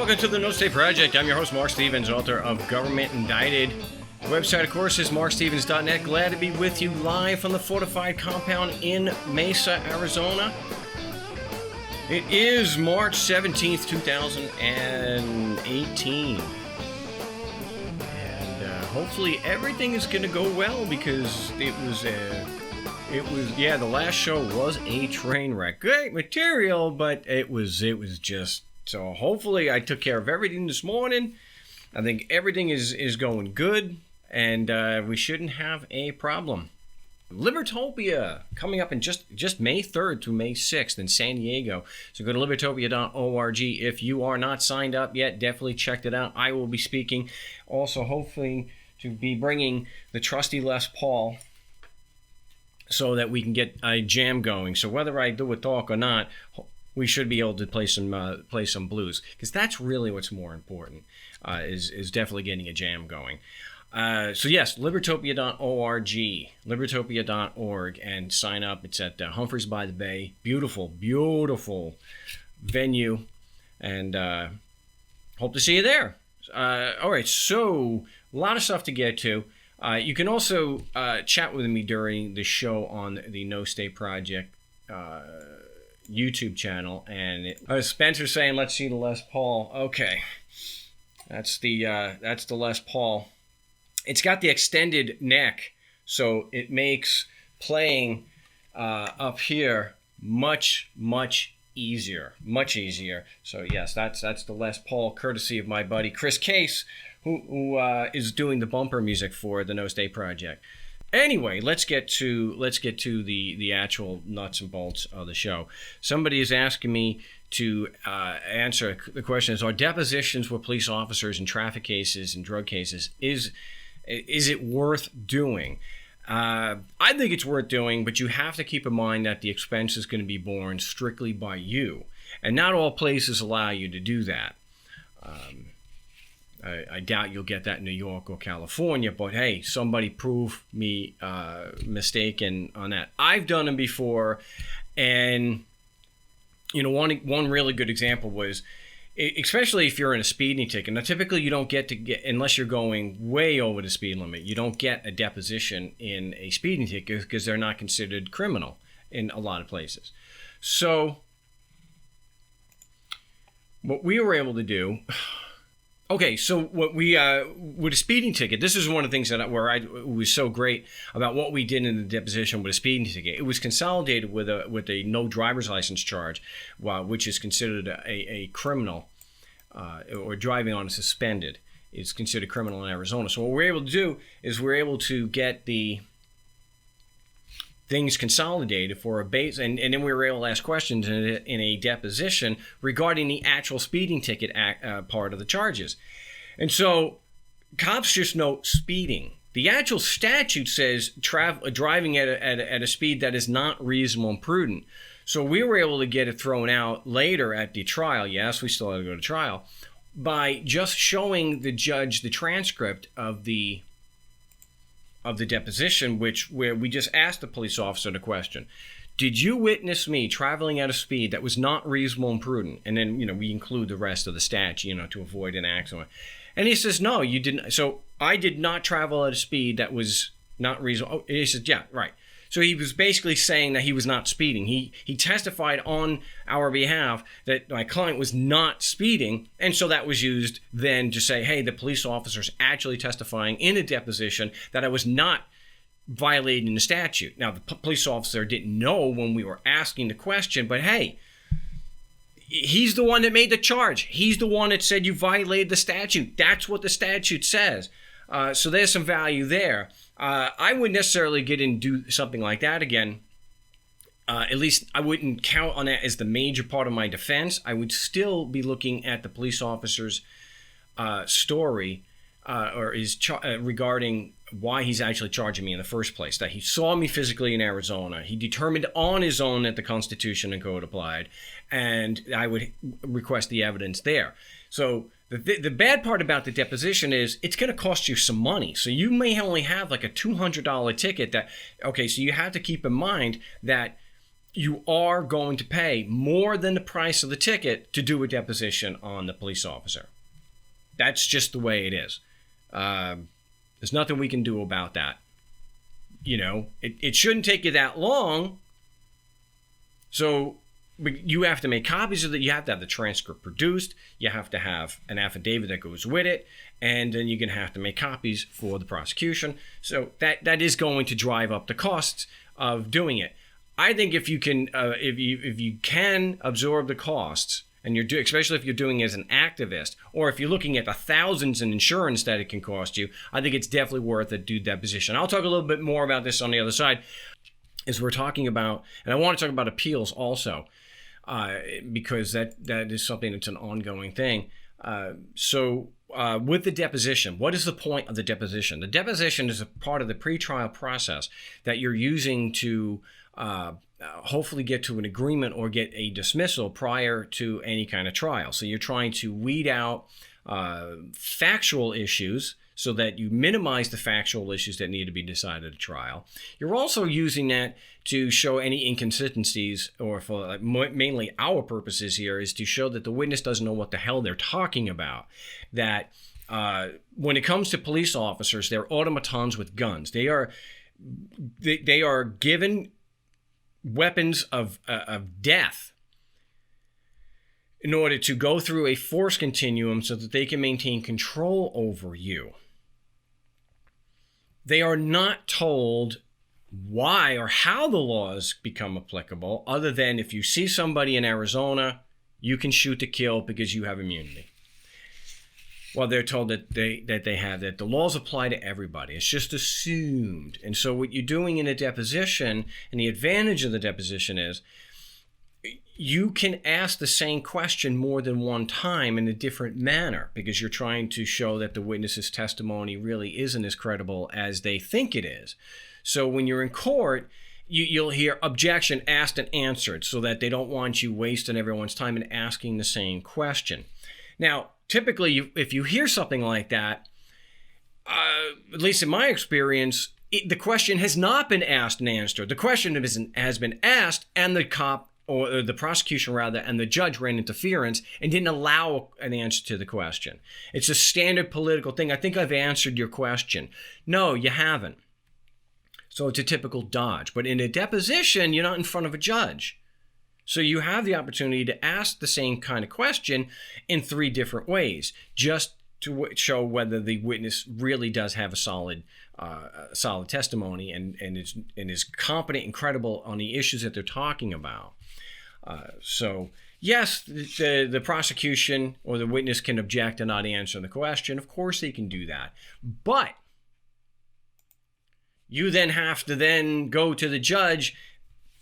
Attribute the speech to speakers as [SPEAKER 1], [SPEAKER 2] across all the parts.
[SPEAKER 1] Welcome to the No State Project. I'm your host, Mark Stevens, author of Government Indicted. The website, of course, is markstevens.net. Glad to be with you live from the fortified compound in Mesa, Arizona. It is March 17th, 2018. And hopefully everything is going to go well because the last show was a train wreck. Great material, but it was just... So hopefully I took care of everything this morning. I think everything is going good, and we shouldn't have a problem. Libertopia coming up in just May 3rd to May 6th in San Diego. So go to libertopia.org. If you are not signed up yet, definitely check it out. I will be speaking. Also, hopefully, to be bringing the trusty Les Paul so that we can get a jam going. So whether I do a talk or not, we should be able to play some blues, because that's really what's more important, is definitely getting a jam going. So yes, libertopia.org, and sign up. It's at Humphreys by the Bay. Beautiful, beautiful venue, and hope to see you there. All right, so a lot of stuff to get to. You can also chat with me during the show on the No State Project YouTube channel, and Spencer saying, "Let's see the Les Paul." Okay, that's the Les Paul. It's got the extended neck, so it makes playing up here much easier, much easier. So yes, that's the Les Paul, courtesy of my buddy Chris Case, who is doing the bumper music for the No State Project. Anyway, let's get to the actual nuts and bolts of the show. Somebody is asking me to answer the question: are depositions with police officers in traffic cases and drug cases, is it worth doing? I think it's worth doing, but you have to keep in mind that the expense is going to be borne strictly by you, and not all places allow you to do that. I doubt you'll get that in New York or California, but hey, somebody prove me mistaken on that. I've done them before, and one really good example was, especially if you're in a speeding ticket. Now, typically you don't get unless you're going way over the speed limit. You don't get a deposition in a speeding ticket because they're not considered criminal in a lot of places. So, what we were able to do. Okay, so what we with a speeding ticket, this is one of the things it was so great about what we did in the deposition with a speeding ticket. It was consolidated with a no driver's license charge, which is considered a criminal, or driving on a suspended is considered criminal in Arizona. So what we're able to do is we're able to get the things consolidated for a base, and then we were able to ask questions in a deposition regarding the actual speeding ticket part of the charges. And so cops just note speeding. The actual statute says driving at a speed that is not reasonable and prudent. So we were able to get it thrown out later at the trial. Yes, we still had to go to trial, by just showing the judge the transcript of the deposition, where we just asked the police officer the question: did you witness me traveling at a speed that was not reasonable and prudent? And then, we include the rest of the statute, to avoid an accident. And he says, no, you didn't. So I did not travel at a speed that was not reasonable. Oh, he says, yeah, right. So he was basically saying that he was not speeding. He testified on our behalf that my client was not speeding, and so that was used then to say, hey, the police officer's actually testifying in a deposition that I was not violating the statute. Now, the police officer didn't know when we were asking the question, but hey, he's the one that made the charge. He's the one that said you violated the statute. That's what the statute says. So there's some value there. I wouldn't necessarily get in and do something like that again. At least I wouldn't count on that as the major part of my defense. I would still be looking at the police officer's story regarding why he's actually charging me in the first place. That he saw me physically in Arizona. He determined on his own that the Constitution and Code applied, and I would request the evidence there. So the bad part about the deposition is it's going to cost you some money. So you may only have like a $200 ticket so you have to keep in mind that you are going to pay more than the price of the ticket to do a deposition on the police officer. That's just the way it is. There's nothing we can do about that. You know, it shouldn't take you that long. So you have to make copies of it. You have to have the transcript produced. You have to have an affidavit that goes with it. And then you're going to have to make copies for the prosecution. So that is going to drive up the costs of doing it. I think if you can, if you can absorb the costs, and especially if you're doing it as an activist, or if you're looking at the thousands in insurance that it can cost you, I think it's definitely worth a due deposition. I'll talk a little bit more about this on the other side, as we're talking about, and I want to talk about appeals also, because that is something that's an ongoing thing. So with the deposition, what is the point of the deposition? The deposition is a part of the pretrial process that you're using to hopefully get to an agreement or get a dismissal prior to any kind of trial. So you're trying to weed out factual issues so that you minimize the factual issues that need to be decided at trial. You're also using that to show any inconsistencies, or for mainly our purposes here is to show that the witness doesn't know what the hell they're talking about. That when it comes to police officers, they're automatons with guns. They are given weapons of death in order to go through a force continuum so that they can maintain control over you. They are not told why or how the laws become applicable, other than if you see somebody in Arizona, you can shoot to kill because you have immunity. Well, they're told that that the laws apply to everybody. It's just assumed. And so what you're doing in a deposition, and the advantage of the deposition is, you can ask the same question more than one time in a different manner, because you're trying to show that the witness's testimony really isn't as credible as they think it is. So when you're in court, you'll hear objection asked and answered, so that they don't want you wasting everyone's time and asking the same question. Now, typically, if you hear something like that, at least in my experience, the question has not been asked and answered. The question has been asked, and the cop, or the prosecution rather, and the judge ran interference and didn't allow an answer to the question. It's a standard political thing. I think I've answered your question. No, you haven't. So it's a typical dodge. But in a deposition, you're not in front of a judge. So you have the opportunity to ask the same kind of question in 3 different ways, just to show whether the witness really does have a solid testimony and is competent and credible on the issues that they're talking about. So yes, the prosecution or the witness can object and not answer the question. Of course they can do that. But you then have to then go to the judge,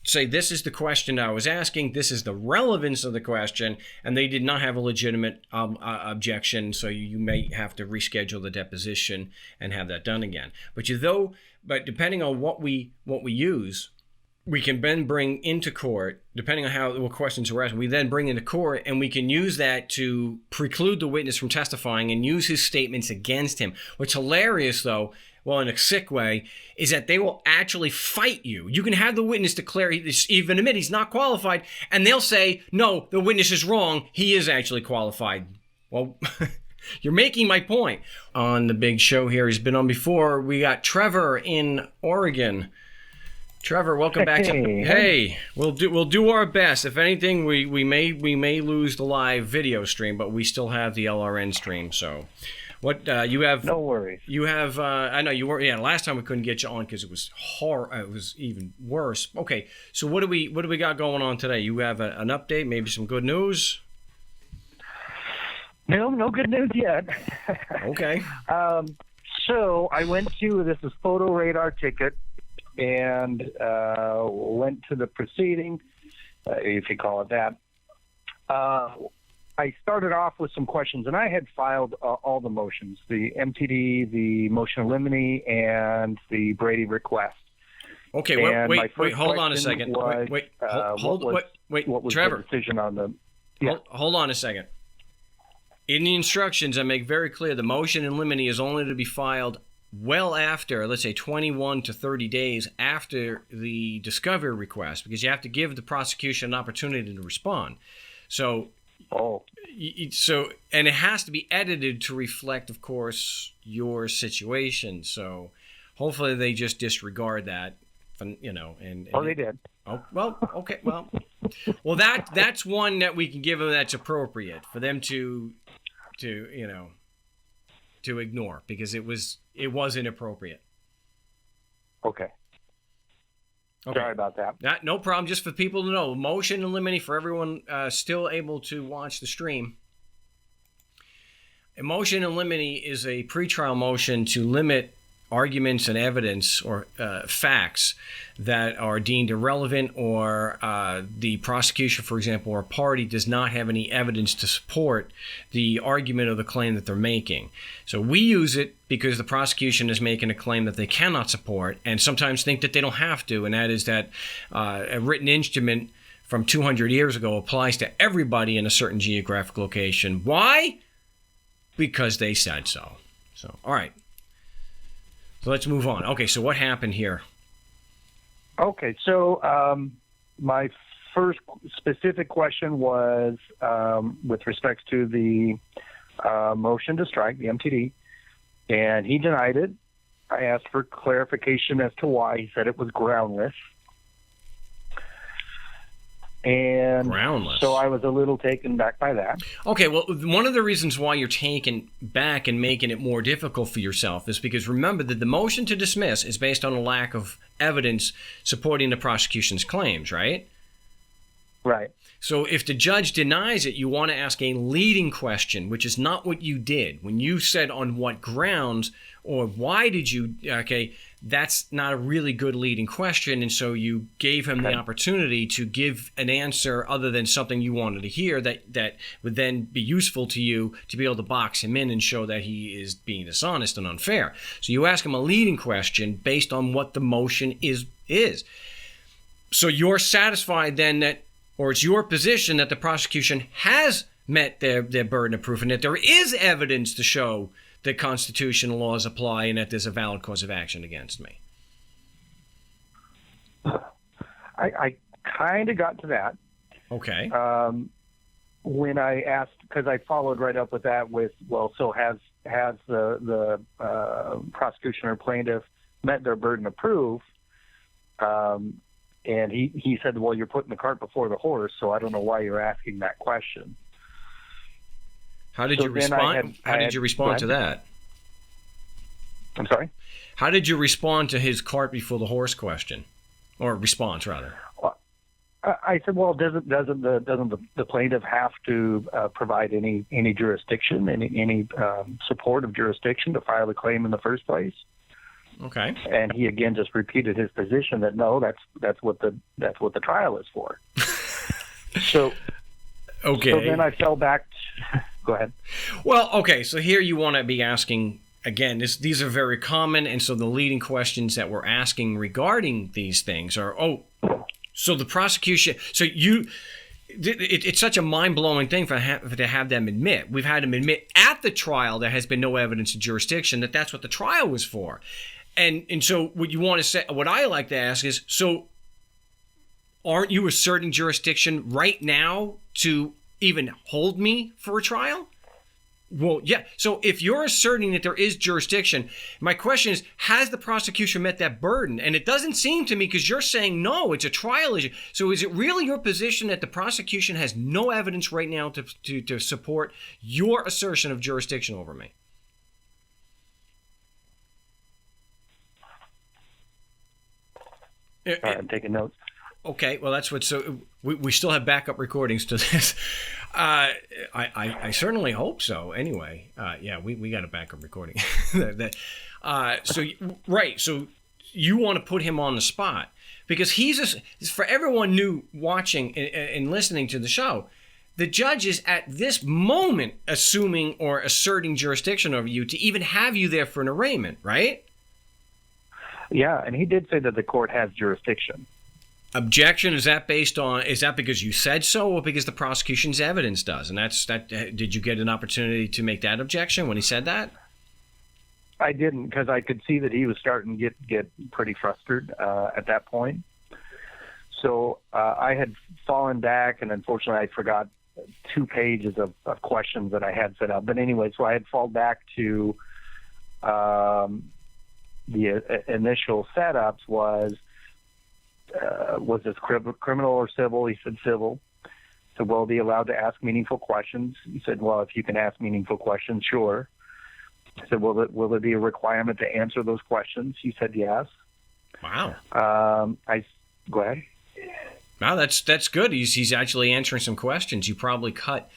[SPEAKER 1] say, this is the question I was asking, this is the relevance of the question, and they did not have a legitimate objection, so you may have to reschedule the deposition and have that done again. But depending on what we use, we can then bring into court, depending on what questions we're asking, we then bring into court, and we can use that to preclude the witness from testifying and use his statements against him. What's hilarious, though, well, in a sick way, is that they will actually fight you. You can have the witness declare, even admit he's not qualified, and they'll say, no, the witness is wrong. He is actually qualified. Well, you're making my point. On the big show here, he's been on before. We got Trevor in Oregon. Trevor, welcome back. Hey, we'll do our best. If anything, we may lose the live video stream, but we still have the LRN stream. So. What you have? No worries. You have. I know you were. Yeah, last time we couldn't get you on because it was It was even worse. Okay, so what do we got going on today? You have an update, maybe some good news.
[SPEAKER 2] No good news yet.
[SPEAKER 1] Okay.
[SPEAKER 2] So I went to this is photo radar ticket, and went to the proceeding, if you call it that. I started off with some questions, and I had filed all the motions, the MTD, the motion limine, and the Brady request.
[SPEAKER 1] Okay, wait, hold on a second. Wait, Trevor.
[SPEAKER 2] The decision on the... Yeah.
[SPEAKER 1] Hold on a second. In the instructions, I make very clear the motion in limine is only to be filed well after, let's say 21 to 30 days after the discovery request, because you have to give the prosecution an opportunity to respond. So, and it has to be edited to reflect, of course, your situation. So hopefully they just disregard that, you know. And
[SPEAKER 2] they did.
[SPEAKER 1] Oh, well, okay, well, that's one that we can give them that's appropriate for them to you know, to ignore, because it was inappropriate.
[SPEAKER 2] Okay. Sorry about that.
[SPEAKER 1] No problem. Just for people to know, motion in limine for everyone still able to watch the stream. A motion in limine is a pretrial motion to limit arguments and evidence or facts that are deemed irrelevant, or the prosecution, for example, or a party does not have any evidence to support the argument or the claim that they're making. So we use it because the prosecution is making a claim that they cannot support, and sometimes think that they don't have to, and that is that a written instrument from 200 years ago applies to everybody in a certain geographic location. Why? Because they said so. So, all right. So let's move on. Okay, so what happened here?
[SPEAKER 2] Okay, so my first specific question was with respect to the motion to strike, the MTD, and he denied it. I asked for clarification as to why. He said it was groundless. And
[SPEAKER 1] groundless.
[SPEAKER 2] So I was a little taken back by that.
[SPEAKER 1] Okay, well, one of the reasons why you're taken back and making it more difficult for yourself is because remember that the motion to dismiss is based on a lack of evidence supporting the prosecution's claims, right?
[SPEAKER 2] Right.
[SPEAKER 1] So if the judge denies it, you want to ask a leading question, which is not what you did. When you said on what grounds or why did you, okay, that's not a really good leading question. And so you gave him the opportunity to give an answer other than something you wanted to hear that would then be useful to you to be able to box him in and show that he is being dishonest and unfair. So you ask him a leading question based on what the motion is. So you're satisfied then that, or it's your position that the prosecution has met their burden of proof and that there is evidence to show that constitutional laws apply and that there's a valid cause of action against me.
[SPEAKER 2] I kind of got to that.
[SPEAKER 1] Okay.
[SPEAKER 2] When I asked, because I followed right up with that with, well, so has the prosecution or plaintiff met their burden of proof? And he said, well, you're putting the cart before the horse, so I don't know why you're asking that question.
[SPEAKER 1] How did you respond? How did you respond to that?
[SPEAKER 2] I'm sorry?
[SPEAKER 1] How did you respond to his cart before the horse question, or response rather?
[SPEAKER 2] Well, I said, well, doesn't the plaintiff have to provide any jurisdiction, any support of jurisdiction to file a claim in the first place?
[SPEAKER 1] Okay.
[SPEAKER 2] And he again just repeated his position that no, that's what the trial is for. So.
[SPEAKER 1] Okay.
[SPEAKER 2] So then I fell back. Go ahead.
[SPEAKER 1] Well, okay. So here you want to be asking again. These are very common, and so the leading questions that we're asking regarding these things are, so the prosecution. So it's such a mind-blowing thing to have them admit. We've had them admit at the trial there has been no evidence of jurisdiction, that's what the trial was for, and so what you want to say, what I like to ask is, so aren't you asserting jurisdiction right now to even hold me for a trial? Well, yeah. So if you're asserting that there is jurisdiction, my question is, has the prosecution met that burden? And it doesn't seem to me, because you're saying, no, it's a trial issue. So is it really your position that the prosecution has no evidence right now to support your assertion of jurisdiction over me?
[SPEAKER 2] I'm taking notes.
[SPEAKER 1] Okay, well, that's what. So we still have backup recordings to this. I certainly hope so. Anyway, yeah, we got a backup recording. So you want to put him on the spot because for everyone new watching and listening to the show, the judge is at this moment assuming or asserting jurisdiction over you to even have you there for an arraignment, right?
[SPEAKER 2] Yeah, and he did say that the court has jurisdiction.
[SPEAKER 1] Objection, is that because you said so or because the prosecution's evidence does? And did you get an opportunity to make that objection when he said that?
[SPEAKER 2] I didn't, because I could see that he was starting to get pretty frustrated at that point. So I had fallen back, and unfortunately I forgot 2 pages of questions that I had set up. But anyway, so I had fallen back to the initial setups was this criminal or civil? He said civil. So will be allowed to ask meaningful questions? He said, well, if you can ask meaningful questions, sure. I said, will there be a requirement to answer those questions? He said, yes.
[SPEAKER 1] Wow.
[SPEAKER 2] Go ahead.
[SPEAKER 1] Wow, that's good. He's actually answering some questions. You probably cut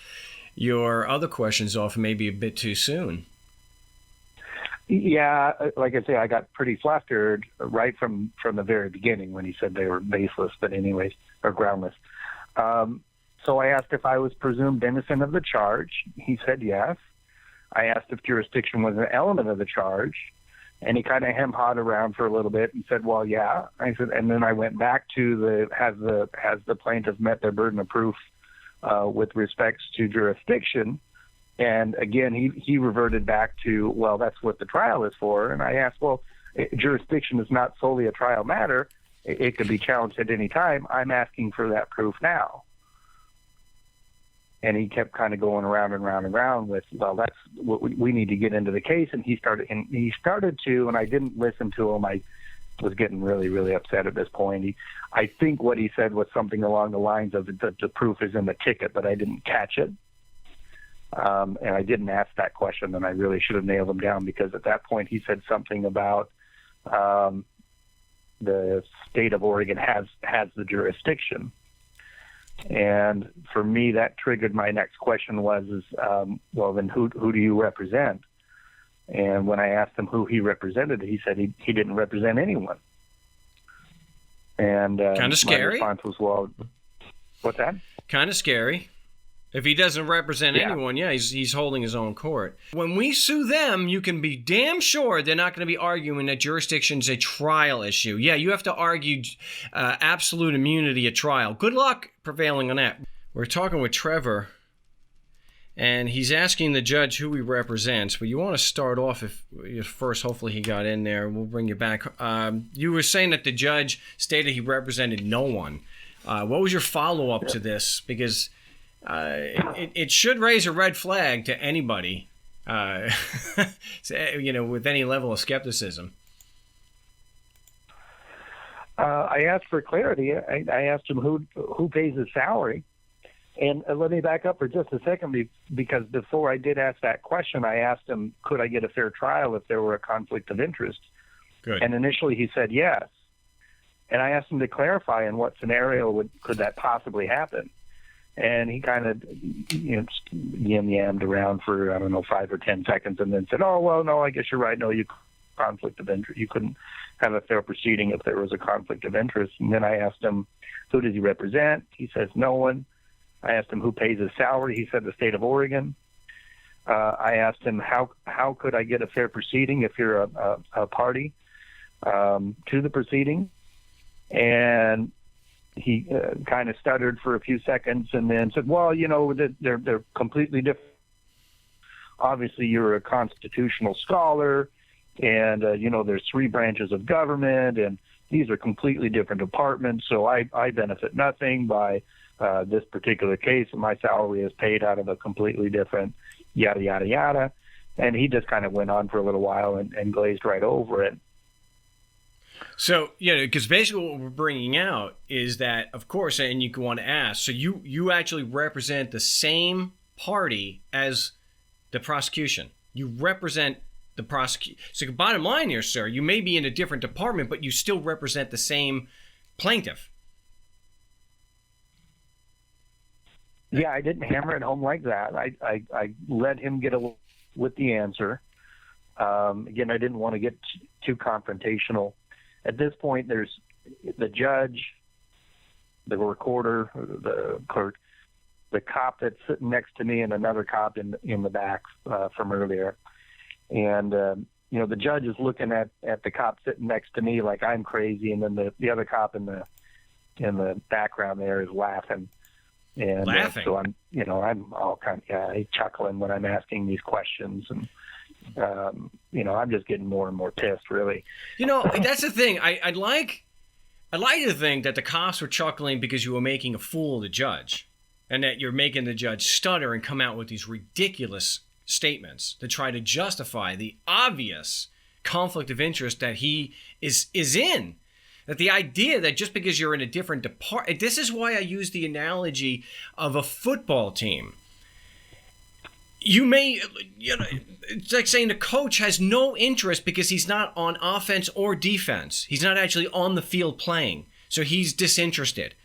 [SPEAKER 1] your other questions off maybe a bit too soon.
[SPEAKER 2] Yeah, like I say, I got pretty flustered right from the very beginning when he said they were baseless, but anyways, or groundless. So I asked if I was presumed innocent of the charge. He said yes. I asked if jurisdiction was an element of the charge, and he kind of hem-hawed around for a little bit and said, well, yeah. I said, and then I went back to has the plaintiff met their burden of proof with respects to jurisdiction? And again, he reverted back to, well, that's what the trial is for. And I asked, well, jurisdiction is not solely a trial matter. It could be challenged at any time. I'm asking for that proof now. And he kept kind of going around and round and round with, well, that's what we need to get into the case. And he started to, and I didn't listen to him. I was getting really, really upset at this point. I think what he said was something along the lines of the proof is in the ticket, but I didn't catch it. And I didn't ask that question, and I really should have nailed him down, because at that point he said something about the state of Oregon has the jurisdiction. And for me, that triggered my next question was, well, then who do you represent? And when I asked him who he represented, he said he didn't represent anyone. And
[SPEAKER 1] kind of scary.
[SPEAKER 2] My response was, well, what's that?
[SPEAKER 1] Kind of scary. If he doesn't represent anyone, he's holding his own court. When we sue them, you can be damn sure they're not going to be arguing that jurisdiction's a trial issue. Yeah, you have to argue absolute immunity at trial. Good luck prevailing on that. We're talking with Trevor, and he's asking the judge who he represents. But you want to start off first. Hopefully he got in there. We'll bring you back. You were saying that the judge stated he represented no one. What was your follow-up to this? Because it should raise a red flag to anybody, with any level of skepticism.
[SPEAKER 2] I asked for clarity. I asked him who pays his salary. And let me back up for just a second, because before I did ask that question, I asked him, could I get a fair trial if there were a conflict of interest?
[SPEAKER 1] Good.
[SPEAKER 2] And initially he said yes. And I asked him to clarify in what scenario could that possibly happen. And he kind of yammed around for, 5 or 10 seconds, and then said, oh, well, no, I guess you're right. No, conflict of interest. You couldn't have a fair proceeding if there was a conflict of interest. And then I asked him, who does he represent? He says, no one. I asked him who pays his salary. He said the state of Oregon. I asked him, how could I get a fair proceeding if you're a party to the proceeding? And he kind of stuttered for a few seconds and then said, well, they're completely different. Obviously, you're a constitutional scholar, and, there's 3 branches of government, and these are completely different departments, so I benefit nothing by this particular case, and my salary is paid out of a completely different yada, yada, yada. And he just kind of went on for a little while and glazed right over it.
[SPEAKER 1] So, because basically what we're bringing out is that, of course, and you want to ask, so you actually represent the same party as the prosecution. You represent the prosecution. So bottom line here, sir, you may be in a different department, but you still represent the same plaintiff.
[SPEAKER 2] Yeah, I didn't hammer it home like that. I let him get with the answer. Again, I didn't want to get too confrontational. At this point, there's the judge, the recorder, the clerk, the cop that's sitting next to me, and another cop in the back from earlier. And, the judge is looking at the cop sitting next to me like I'm crazy, and then the other cop in the background there is laughing. And
[SPEAKER 1] laughing.
[SPEAKER 2] So I'm all kind of chuckling when I'm asking these questions, and I'm just getting more and more pissed, really.
[SPEAKER 1] That's the thing. I'd like to think that the cops were chuckling because you were making a fool of the judge, and that you're making the judge stutter and come out with these ridiculous statements to try to justify the obvious conflict of interest that he is in. That the idea that just because you're in a different department, this is why I use the analogy of a football team. It's like saying the coach has no interest because he's not on offense or defense. He's not actually on the field playing. So he's disinterested.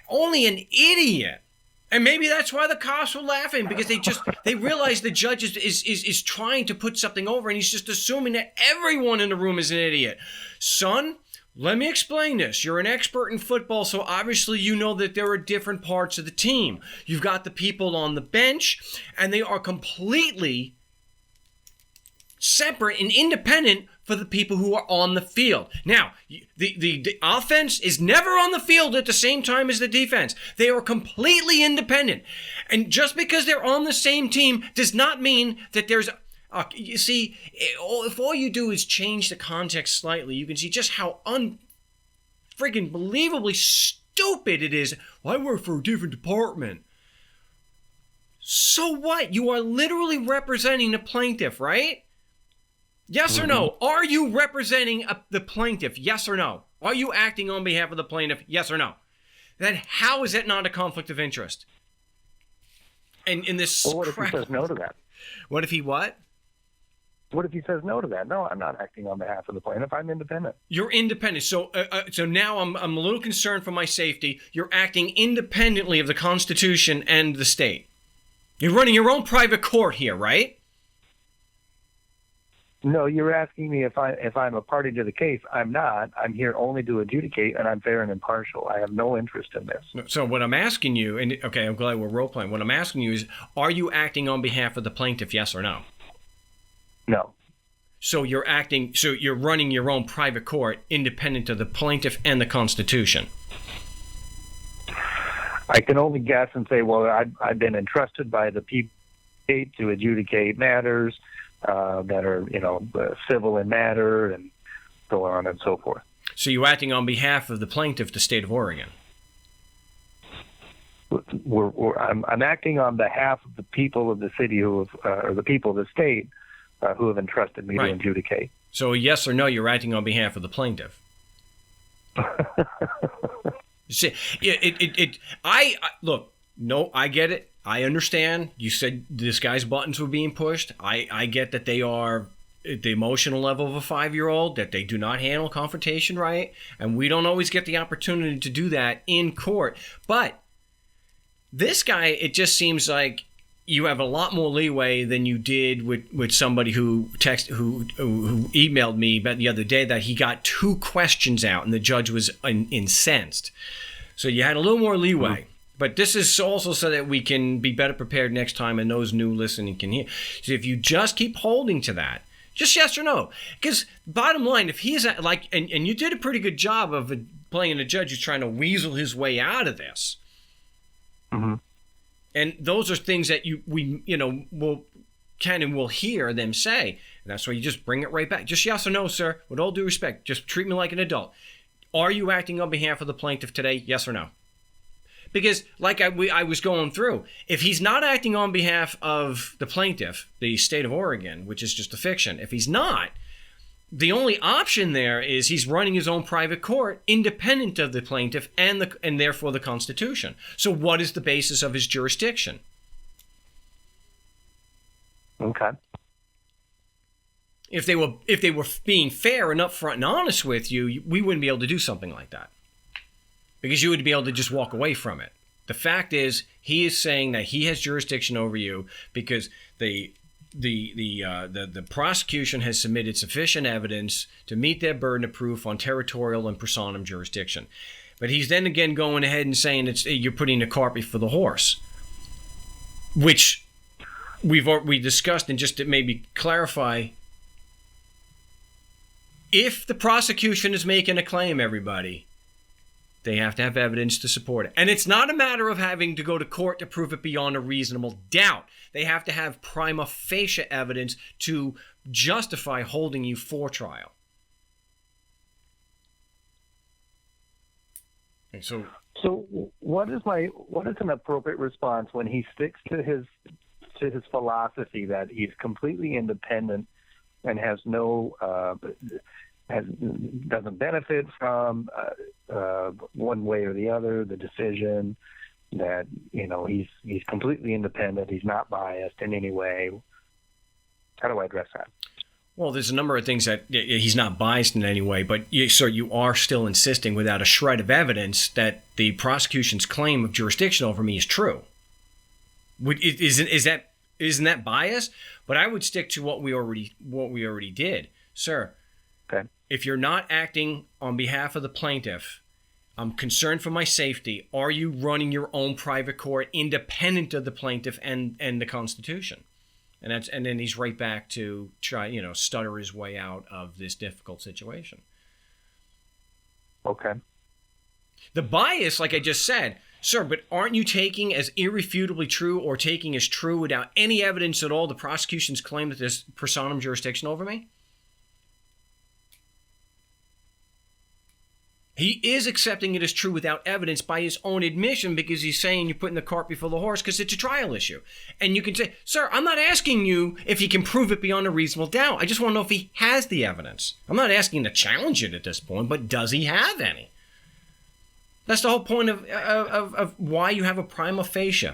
[SPEAKER 1] Only an idiot. And maybe that's why the cops were laughing, because they realize the judge is trying to put something over, and he's just assuming that everyone in the room is an idiot. Son, let me explain this. You're an expert in football, so obviously you know that there are different parts of the team. You've got the people on the bench, and they are completely separate and independent for the people who are on the field. Now, the offense is never on the field at the same time as the defense. They are completely independent. And just because they're on the same team does not mean that there's... you see, if all you do is change the context slightly, you can see just how unfreaking believably stupid it is. Well, I work for a different department. So what? You are literally representing the plaintiff, right? Yes or no? Are you representing the plaintiff? Yes or no? Are you acting on behalf of the plaintiff? Yes or no? Then how is that not a conflict of interest? And in this...
[SPEAKER 2] Well, what if he says no to that?
[SPEAKER 1] What if he what?
[SPEAKER 2] What if he says no to that? No, I'm not acting on behalf of the plaintiff. I'm independent.
[SPEAKER 1] You're independent. So now I'm a little concerned for my safety. You're acting independently of the Constitution and the state. You're running your own private court here, right?
[SPEAKER 2] No, you're asking me if I'm a party to the case. I'm not. I'm here only to adjudicate, and I'm fair and impartial. I have no interest in this.
[SPEAKER 1] So what I'm asking you, and okay, I'm glad we're role playing. What I'm asking you is, are you acting on behalf of the plaintiff? Yes or no?
[SPEAKER 2] No.
[SPEAKER 1] So you're running your own private court, independent of the plaintiff and the Constitution.
[SPEAKER 2] I can only guess and say, well, I've been entrusted by the people to adjudicate matters that are, civil in matter and so on and so forth.
[SPEAKER 1] So you're acting on behalf of the plaintiff, the state of Oregon.
[SPEAKER 2] I'm acting on behalf of the people of the city or the people of the state who have entrusted me to adjudicate.
[SPEAKER 1] So yes or no, you're acting on behalf of the plaintiff. See, look. No, I get it. I understand. You said this guy's buttons were being pushed. I get that they are at the emotional level of a 5-year-old, that they do not handle confrontation right, and we don't always get the opportunity to do that in court. But this guy, it just seems like you have a lot more leeway than you did with somebody who emailed me about the other day that he got 2 questions out and the judge was incensed. So you had a little more leeway. But this is also so that we can be better prepared next time and those new listening can hear. So if you just keep holding to that, just yes or no. Because bottom line, if he's like, and you did a pretty good job of playing a judge who's trying to weasel his way out of this.
[SPEAKER 2] Mm-hmm.
[SPEAKER 1] And those are things that we'll hear them say. And that's why you just bring it right back. Just yes or no, sir. With all due respect, just treat me like an adult. Are you acting on behalf of the plaintiff today? Yes or no? Because like I was going through, if he's not acting on behalf of the plaintiff, the state of Oregon, which is just a fiction, if he's not, the only option there is he's running his own private court independent of the plaintiff and therefore the Constitution. So what is the basis of his jurisdiction?
[SPEAKER 2] Okay.
[SPEAKER 1] If they were being fair and upfront and honest with you, we wouldn't be able to do something like that. Because you would be able to just walk away from it. The fact is, he is saying that he has jurisdiction over you because the prosecution has submitted sufficient evidence to meet their burden of proof on territorial and personam jurisdiction. But he's then again going ahead and saying you're putting the cart before the horse, which we discussed. And just to maybe clarify, if the prosecution is making a claim, everybody, They have to have evidence to support it. And it's not a matter of having to go to court to prove it beyond a reasonable doubt. They have to have prima facie evidence to justify holding you for trial. Okay, so
[SPEAKER 2] what is an appropriate response when he sticks to his philosophy that he's completely independent and has no doesn't benefit from one way or the other the decision, that he's completely independent, he's not biased in any way? How do I address that?
[SPEAKER 1] Well, there's a number of things that he's not biased in any way, but you are still insisting without a shred of evidence that the prosecution's claim of jurisdiction over me is true. Isn't that bias? But I would stick to what we already did, sir.
[SPEAKER 2] Okay.
[SPEAKER 1] If you're not acting on behalf of the plaintiff, I'm concerned for my safety. Are you running your own private court independent of the plaintiff and the Constitution? And then he's right back to try, stutter his way out of this difficult situation.
[SPEAKER 2] Okay.
[SPEAKER 1] The bias, like I just said, sir, but aren't you taking as irrefutably true or taking as true without any evidence at all the prosecution's claim that there's personam jurisdiction over me? He is accepting it as true without evidence by his own admission, because he's saying you're putting the cart before the horse because it's a trial issue. And you can say, sir, I'm not asking you if he can prove it beyond a reasonable doubt. I just want to know if he has the evidence. I'm not asking to challenge it at this point, but does he have any? That's the whole point of why you have a prima facie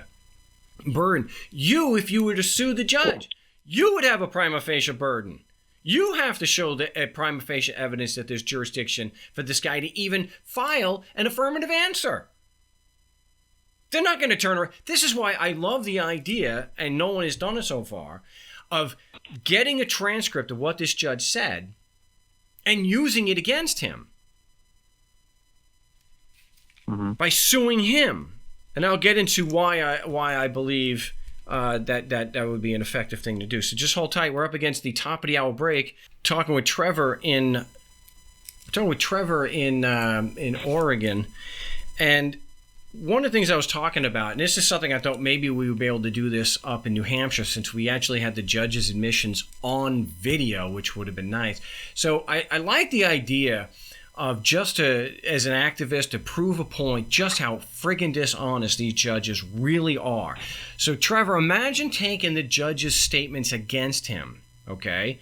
[SPEAKER 1] burden. If you were to sue the judge, you would have a prima facie burden. You have to show a prima facie evidence that there's jurisdiction for this guy to even file an affirmative answer. They're not going to turn around. This is why I love the idea, and no one has done it so far, of getting a transcript of what this judge said and using it against him by suing him. And I'll get into why I believe that would be an effective thing to do. So just hold tight. We're up against the top of the hour break, talking with Trevor in Oregon. And one of the things I was talking about, and this is something I thought maybe we would be able to do this up in New Hampshire, since we actually had the judge's admissions on video, which would have been nice. So I like the idea of just as an activist to prove a point just how friggin' dishonest these judges really are. So Trevor, imagine taking the judge's statements against him, okay?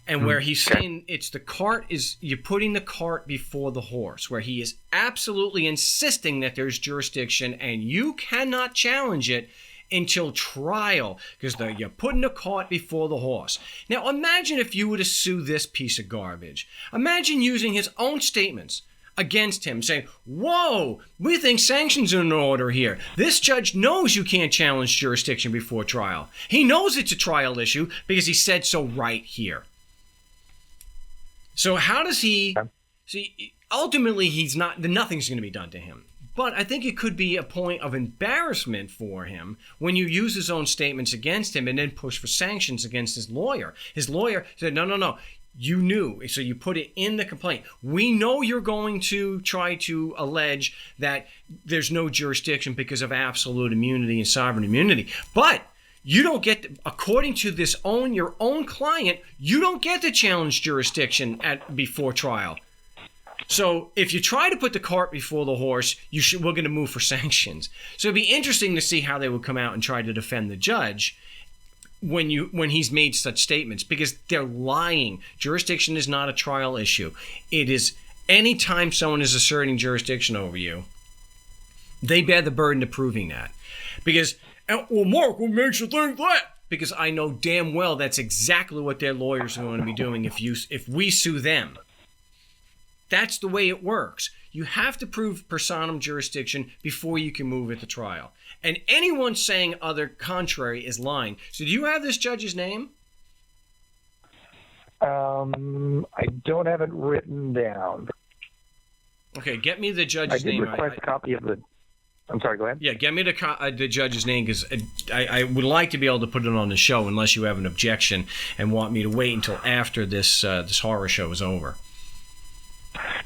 [SPEAKER 1] And where he's saying you're putting the cart before the horse, where he is absolutely insisting that there's jurisdiction and you cannot challenge it until trial, because you're putting the cart before the horse. Now imagine if you were to sue this piece of garbage. Imagine using his own statements against him, saying, whoa, we think sanctions are in order here. This judge knows you can't challenge jurisdiction before trial. He knows it's a trial issue because he said so right here. So how does he... See, ultimately, nothing's going to be done to him. But I think it could be a point of embarrassment for him when you use his own statements against him and then push for sanctions against his lawyer. His lawyer said, no, you knew. So you put it in the complaint. We know you're going to try to allege that there's no jurisdiction because of absolute immunity and sovereign immunity. But you don't get, according to your own client, you don't get to challenge jurisdiction before trial. So if you try to put the cart before the horse, we're going to move for sanctions. So it'd be interesting to see how they would come out and try to defend the judge when he's made such statements, because they're lying. Jurisdiction is not a trial issue. It is any time someone is asserting jurisdiction over you, they bear the burden of proving that. Because, well, Mark, what makes you think that? Because I know damn well that's exactly what their lawyers are going to be doing if we sue them. That's the way it works. You have to prove personam jurisdiction before you can move it to trial. And anyone saying other contrary is lying. So do you have this judge's name?
[SPEAKER 2] I don't have it written down.
[SPEAKER 1] Okay, get me the judge's name.
[SPEAKER 2] I did request a copy of the... I'm sorry, go ahead.
[SPEAKER 1] Yeah, get me the judge's name, because I would like to be able to put it on the show unless you have an objection and want me to wait until after this horror show is over.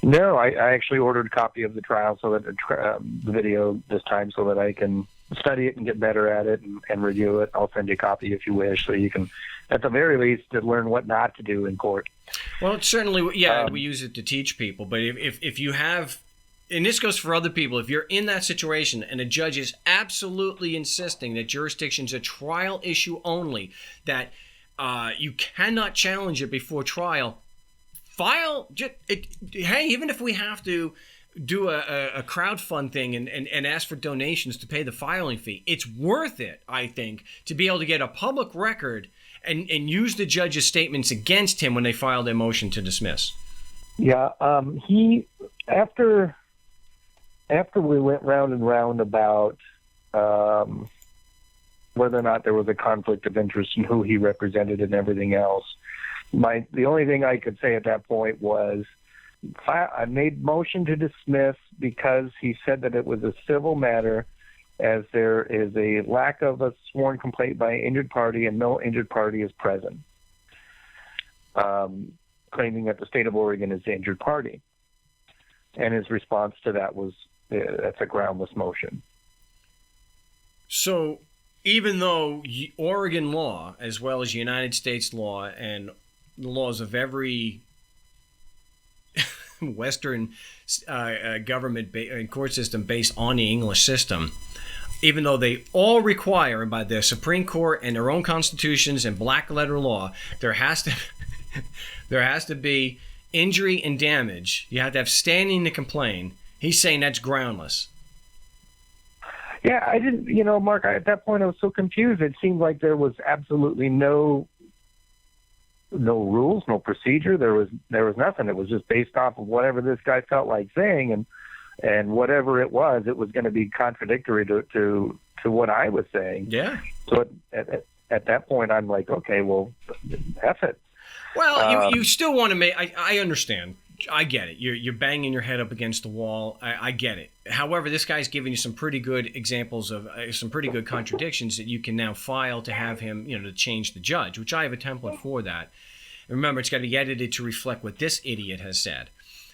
[SPEAKER 2] No, I actually ordered a copy of the trial so that the video this time so that I can study it and get better at it and review it. I'll send you a copy if you wish, so you can, at the very least, to learn what not to do in court.
[SPEAKER 1] Well, it's certainly, we use it to teach people. But if you have, and this goes for other people, if you're in that situation and a judge is absolutely insisting that jurisdiction's a trial issue only, that you cannot challenge it before trial, hey, even if we have to do a crowdfund thing and ask for donations to pay the filing fee, it's worth it, I think, to be able to get a public record and use the judge's statements against him when they file their motion to dismiss.
[SPEAKER 2] Yeah, he after we went round and round about whether or not there was a conflict of interest and who he represented and everything else, the only thing I could say at that point was I made motion to dismiss because he said that it was a civil matter, as there is a lack of a sworn complaint by an injured party and no injured party is present, claiming that the state of Oregon is the injured party. And his response to that was, that's a groundless motion.
[SPEAKER 1] So even though Oregon law, as well as United States law and the laws of every Western government and court system based on the English system, even though they all require by their Supreme Court and their own constitutions and black letter law, there has to be injury and damage. You have to have standing to complain. He's saying that's groundless.
[SPEAKER 2] Yeah, I didn't, Mark, at that point I was so confused. It seemed like there was absolutely no rules, no procedure. There was nothing. It was just based off of whatever this guy felt like saying, and whatever it was going to be contradictory to what I was saying.
[SPEAKER 1] Yeah.
[SPEAKER 2] So at that point, I'm like, okay, well, F it.
[SPEAKER 1] Well, you still want to make. I understand. I get it. You're banging your head up against the wall. I get it. However, this guy's giving you some pretty good examples of some pretty good contradictions that you can now file to have him, to change the judge, which I have a template for that. And remember, it's got to be edited to reflect what this idiot has said.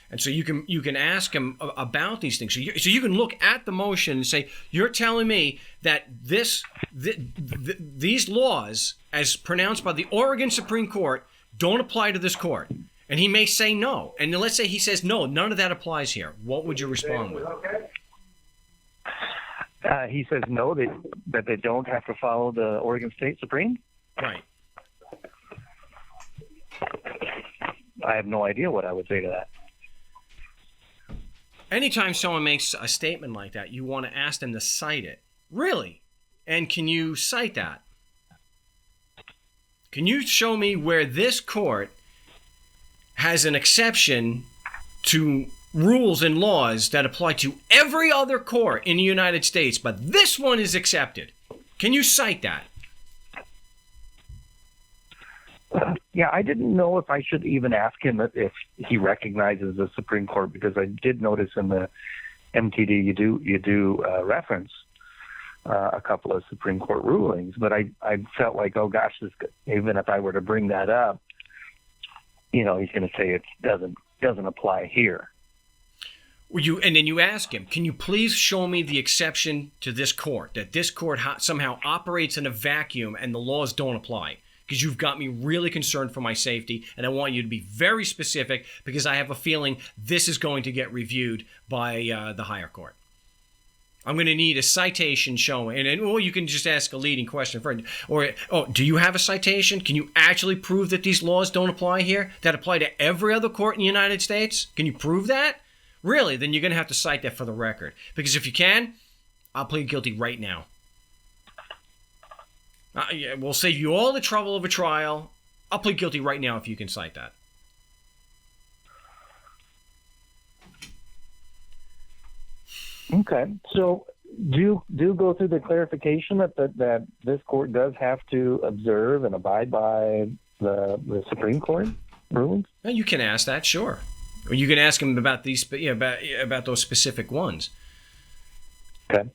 [SPEAKER 1] And so you can ask him about these things. So you can look at the motion and say, you're telling me that these laws, as pronounced by the Oregon Supreme Court, don't apply to this court. And he may say no. And let's say he says, no, none of that applies here. What would you respond with?
[SPEAKER 2] He says no, that they don't have to follow the Oregon State Supreme?
[SPEAKER 1] Right.
[SPEAKER 2] I have no idea what I would say to that.
[SPEAKER 1] Anytime someone makes a statement like that, you want to ask them to cite it. Really? And can you cite that? Can you show me where this court has an exception to rules and laws that apply to every other court in the United States, but this one is accepted? Can you cite that?
[SPEAKER 2] Yeah, I didn't know if I should even ask him if he recognizes the Supreme Court, because I did notice in the MTD you do reference a couple of Supreme Court rulings, but I felt like, oh gosh, even if I were to bring that up, he's going to say it doesn't apply here.
[SPEAKER 1] And then you ask him, can you please show me the exception to this court, that this court somehow operates in a vacuum and the laws don't apply? Because you've got me really concerned for my safety, and I want you to be very specific, because I have a feeling this is going to get reviewed by the higher court. I'm going to need a citation showing, or you can just ask a leading question first. Or, do you have a citation? Can you actually prove that these laws don't apply here, that apply to every other court in the United States? Can you prove that? Really? Then you're going to have to cite that for the record. Because if you can, I'll plead guilty right now. We'll save you all the trouble of a trial. I'll plead guilty right now if you can cite that.
[SPEAKER 2] Okay, so do go through the clarification that this court does have to observe and abide by the Supreme Court rulings.
[SPEAKER 1] Well, you can ask that, sure, or you can ask him about these, about those specific ones.
[SPEAKER 2] Okay.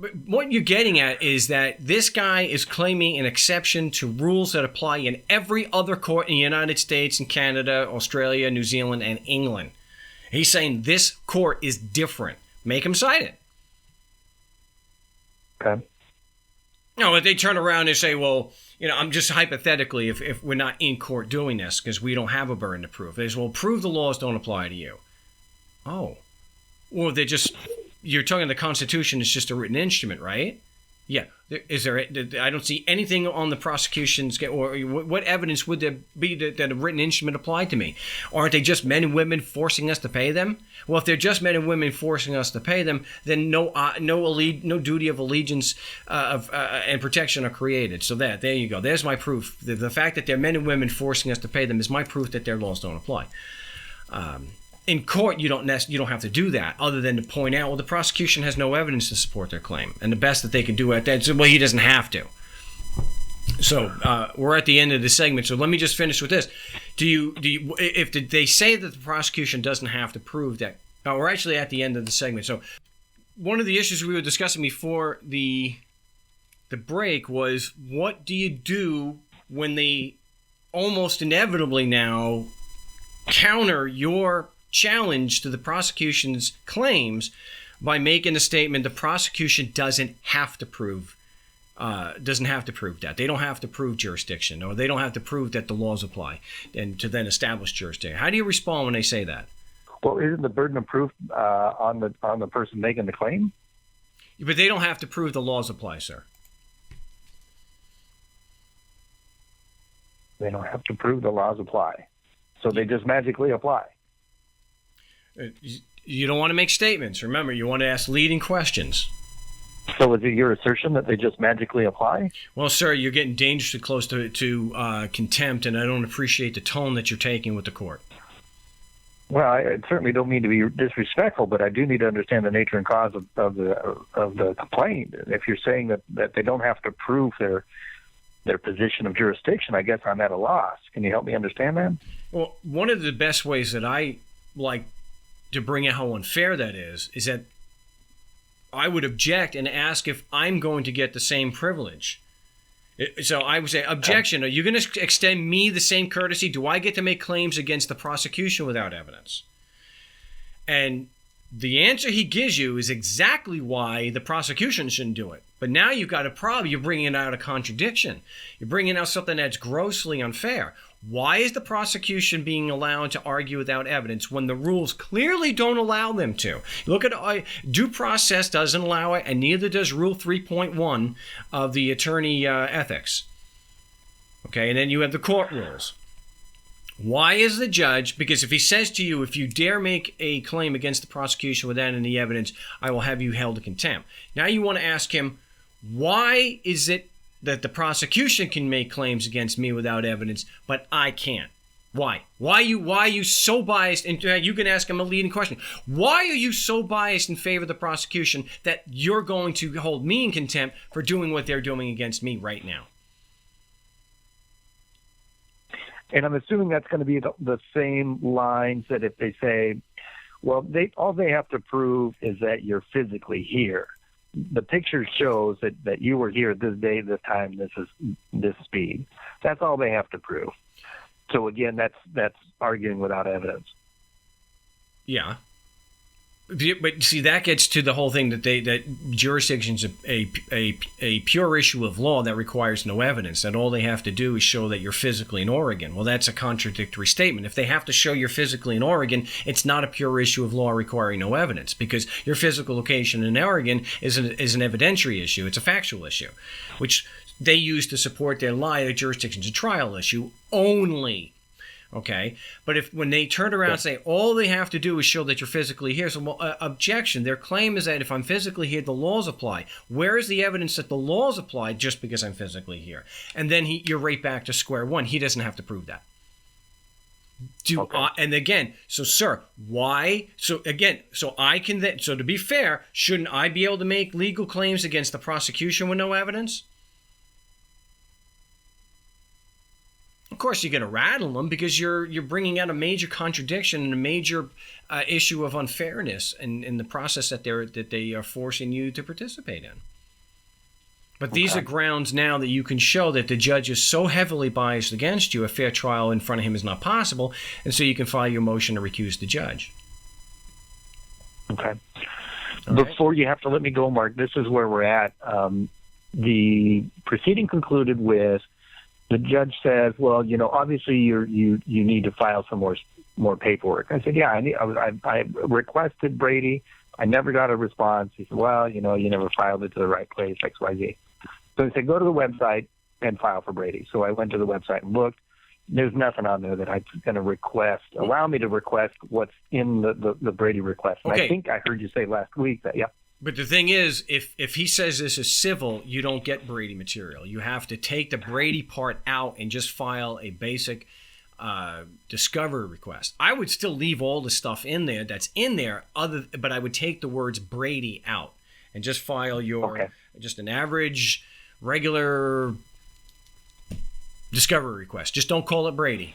[SPEAKER 1] But what you're getting at is that this guy is claiming an exception to rules that apply in every other court in the United States and Canada, Australia, New Zealand, and England. He's saying this court is different. Make him cite it.
[SPEAKER 2] Okay.
[SPEAKER 1] No, if they turn around and say, well, I'm just hypothetically, if we're not in court doing this because we don't have a burden to prove. They say, well, prove the laws don't apply to you. Oh. Well, you're talking the Constitution is just a written instrument, right? Yeah. I don't see anything on the prosecution's, or what evidence would there be that a written instrument applied to me? Aren't they just men and women forcing us to pay them? Well, if they're just men and women forcing us to pay them, then no duty of allegiance and protection are created. So there you go. There's my proof. The fact that they're men and women forcing us to pay them is my proof that their laws don't apply. In court, you don't have to do that, other than to point out, well, the prosecution has no evidence to support their claim, and the best that they can do at that is, well, he doesn't have to. So we're at the end of the segment. So let me just finish with this: if they say that the prosecution doesn't have to prove that? We're actually at the end of the segment. So one of the issues we were discussing before the break was, what do you do when they almost inevitably now counter your challenge to the prosecution's claims by making a statement the prosecution doesn't have to prove that. They don't have to prove jurisdiction, or they don't have to prove that the laws apply and to then establish jurisdiction. How do you respond when they say that?
[SPEAKER 2] Well, isn't the burden of proof on the person making the claim?
[SPEAKER 1] But they don't have to prove the laws apply, sir.
[SPEAKER 2] They don't have to prove the laws apply. So they just magically apply.
[SPEAKER 1] You don't want to make statements. Remember, you want to ask leading questions.
[SPEAKER 2] So is it your assertion that they just magically apply?
[SPEAKER 1] Well, sir, you're getting dangerously close to contempt, and I don't appreciate the tone that you're taking with the court.
[SPEAKER 2] Well, I certainly don't mean to be disrespectful, but I do need to understand the nature and cause of the complaint. If you're saying that they don't have to prove their position of jurisdiction, I guess I'm at a loss. Can you help me understand that?
[SPEAKER 1] Well, one of the best ways that I like to bring out how unfair that is that I would object and ask if I'm going to get the same privilege. So I would say, objection, are you going to extend me the same courtesy? Do I get to make claims against the prosecution without evidence? And the answer he gives you is exactly why the prosecution shouldn't do it. But now you've got a problem. You're bringing out a contradiction. You're bringing out something that's grossly unfair. Why is the prosecution being allowed to argue without evidence when the rules clearly don't allow them to? Look at due process doesn't allow it, and neither does Rule 3.1 of the attorney ethics. Okay, and then you have the court rules. Why is the judge, because if he says to you, if you dare make a claim against the prosecution without any evidence, I will have you held to contempt. Now you want to ask him, why is it that the prosecution can make claims against me without evidence, but I can't? Why? Why are you so biased? And you can ask him a leading question. Why are you so biased in favor of the prosecution that you're going to hold me in contempt for doing what they're doing against me right now?
[SPEAKER 2] And I'm assuming that's going to be the same lines that if they say, well, all they have to prove is that you're physically here. The picture shows that you were here this day, this time, this speed. That's all they have to prove. So again, that's arguing without evidence.
[SPEAKER 1] Yeah. But see, that gets to the whole thing that jurisdiction's a pure issue of law that requires no evidence. That all they have to do is show that you're physically in Oregon. Well, that's a contradictory statement. If they have to show you're physically in Oregon, it's not a pure issue of law requiring no evidence, because your physical location in Oregon is an evidentiary issue. It's a factual issue, which they use to support their lie that jurisdiction's a trial issue only. Okay, but when they turn around and say all they have to do is show that you're physically here, so objection. Their claim is that if I'm physically here, the laws apply. Where is the evidence that the laws apply just because I'm physically here? And then you're right back to square one. He doesn't have to prove that. And again, so sir, why? So again, so to be fair, shouldn't I be able to make legal claims against the prosecution with no evidence? Of course, you're going to rattle them because you're bringing out a major contradiction and a major issue of unfairness in the process that they are forcing you to participate in. But these are grounds now that you can show that the judge is so heavily biased against you, a fair trial in front of him is not possible, and so you can file your motion to recuse the judge.
[SPEAKER 2] Okay.
[SPEAKER 1] All right.
[SPEAKER 2] Before you have to let me go, Mark, this is where we're at. The proceeding concluded with the judge says, well, obviously you need to file some more paperwork. I said, yeah, I requested Brady. I never got a response. He said, well, you never filed it to the right place, XYZ. So he said, go to the website and file for Brady. So I went to the website and looked. There's nothing on there that I'm going to allow me to request what's in the Brady request. And
[SPEAKER 1] Okay.
[SPEAKER 2] I think I heard you say last week that, yeah.
[SPEAKER 1] But the thing is, if he says this is civil, you don't get Brady material. You have to take the Brady part out and just file a basic discovery request. I would still leave all the stuff in there that's in there, but I would take the words Brady out and just file your just an average, regular discovery request. Just don't call it Brady.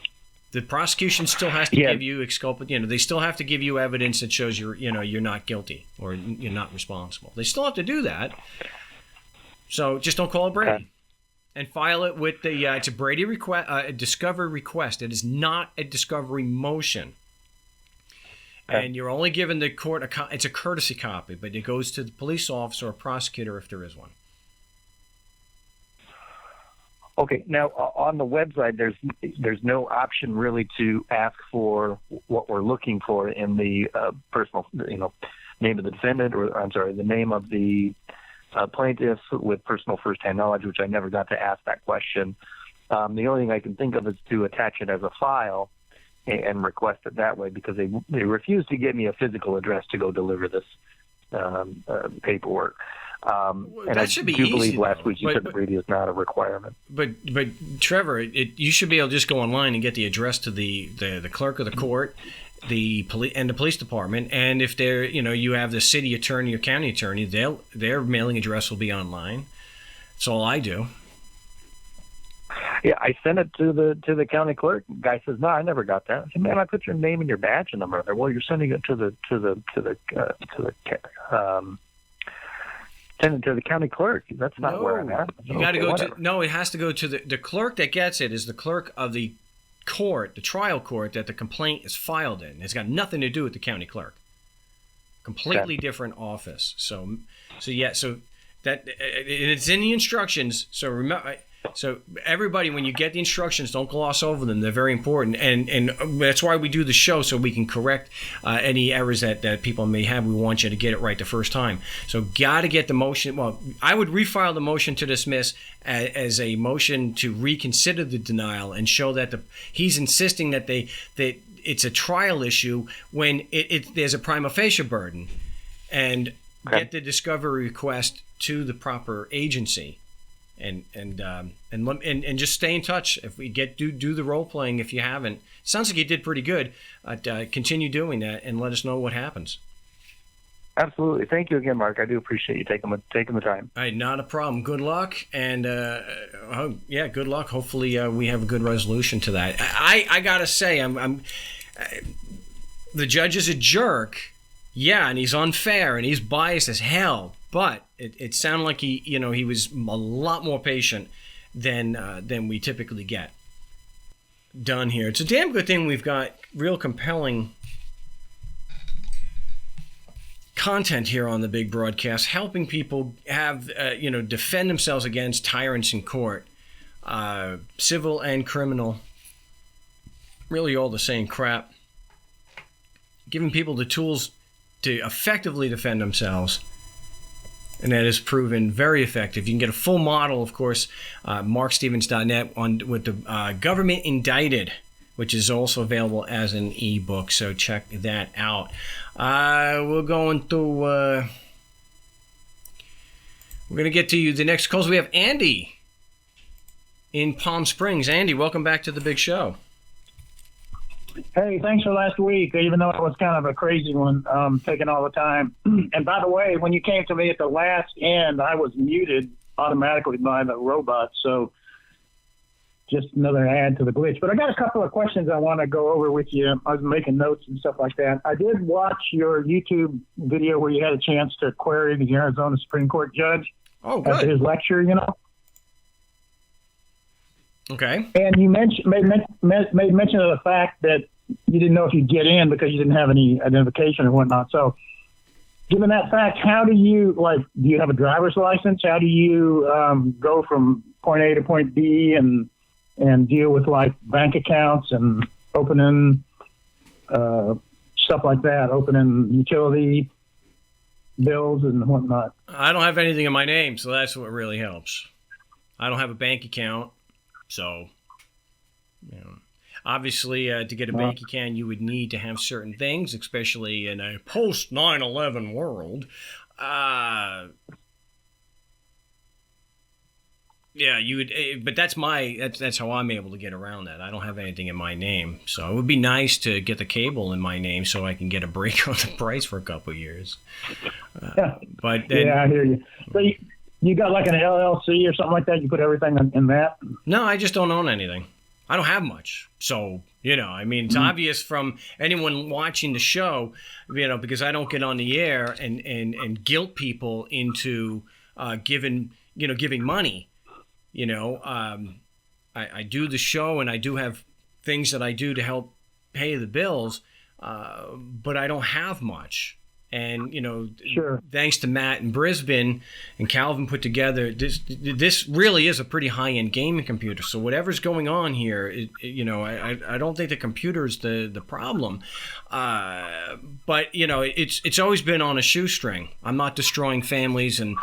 [SPEAKER 1] The prosecution still has to give you they still have to give you evidence that shows you're not guilty or you're not responsible. They still have to do that. So just don't call it Brady. And file it with it's a Brady request, a discovery request. It is not a discovery motion. And you're only giving the court it's a courtesy copy, but it goes to the police officer or prosecutor if there is one.
[SPEAKER 2] Okay. Now, on the website, there's no option really to ask for what we're looking for in the personal, name of the defendant, or I'm sorry, the name of the plaintiff with personal firsthand knowledge, which I never got to ask that question. The only thing I can think of is to attach it as a file and request it that way, because they refused to give me a physical address to go deliver this paperwork. And I
[SPEAKER 1] should be
[SPEAKER 2] do
[SPEAKER 1] easy,
[SPEAKER 2] believe last
[SPEAKER 1] though.
[SPEAKER 2] week you said that Brady is not a requirement.
[SPEAKER 1] But Trevor, you should be able to just go online and get the address to the clerk of the court, the police department, and if they're you have the city attorney or county attorney, their mailing address will be online. That's all I do.
[SPEAKER 2] Yeah, I sent it to the county clerk. The guy says, "No, I never got that." I said, "Man, I put your name and your badge number there." Well, you're sending it to the send it to the county clerk. That's not where I'm at.
[SPEAKER 1] You got to go to it has to go to the clerk that gets it is the clerk of the court, the trial court that the complaint is filed in. It's got nothing to do with the county clerk. Completely different office. So that it's in the instructions. So remember. So everybody, when you get the instructions, don't gloss over them. They're very important, and that's why we do the show, so we can correct any errors that people may have. We want you to get it right the first time. So got to get the motion. Well, I would refile the motion to dismiss as a motion to reconsider the denial and show that he's insisting that it's a trial issue when there's a prima facie burden, and get the discovery request to the proper agency. And just stay in touch. If we do the role playing, if you haven't, sounds like you did pretty good. Continue doing that and let us know what happens.
[SPEAKER 2] Absolutely. Thank you again, Mark. I do appreciate you taking the time.
[SPEAKER 1] All right, not a problem. Good luck, and good luck. Hopefully, we have a good resolution to that. I gotta say, the judge is a jerk. Yeah, and he's unfair and he's biased as hell. But it sounded like he was a lot more patient than we typically get done here. It's a damn good thing we've got real compelling content here on the big broadcast, helping people have defend themselves against tyrants in court, civil and criminal, really all the same crap. Giving people the tools to effectively defend themselves. And that is proven very effective. You can get a full model, of course, markstevens.net with the Government Indicted, which is also available as an ebook. So check that out. We're going to get to you the next calls. We have Andy in Palm Springs. Andy, welcome back to the big show.
[SPEAKER 3] Hey, thanks for last week, even though it was kind of a crazy one, taking all the time. And by the way, when you came to me at the last end, I was muted automatically by the robot, so just another add to the glitch. But I got a couple of questions I want to go over with you. I was making notes and stuff like that. I did watch your YouTube video where you had a chance to query the Arizona Supreme Court judge after his lecture,
[SPEAKER 1] Okay.
[SPEAKER 3] And you made mention of the fact that you didn't know if you'd get in because you didn't have any identification or whatnot. So Given that fact, how do you do you have a driver's license? How do you go from point A to point B and deal with bank accounts and opening stuff like that, opening utility bills and whatnot?
[SPEAKER 1] I don't have anything in my name, so that's what really helps. I don't have a bank account, so obviously to get a bank account you would need to have certain things, especially in a post 9/11 world. Yeah, you would, but that's how I'm able to get around that. I don't have anything in my name, so it would be nice to get the cable in my name so I can get a break on the price for a couple of years. But then,
[SPEAKER 3] I hear you. So you got an LLC or something like that? You put everything in that?
[SPEAKER 1] No, I just don't own anything. I don't have much, so it's obvious from anyone watching the show, because I don't get on the air and guilt people into giving money. I do the show and I do have things that I do to help pay the bills, but I don't have much. And,
[SPEAKER 3] sure.
[SPEAKER 1] Thanks to Matt in Brisbane and Calvin put together, this really is a pretty high-end gaming computer. So whatever's going on here, I don't think the computer is the problem. But, it's always been on a shoestring. I'm not destroying families and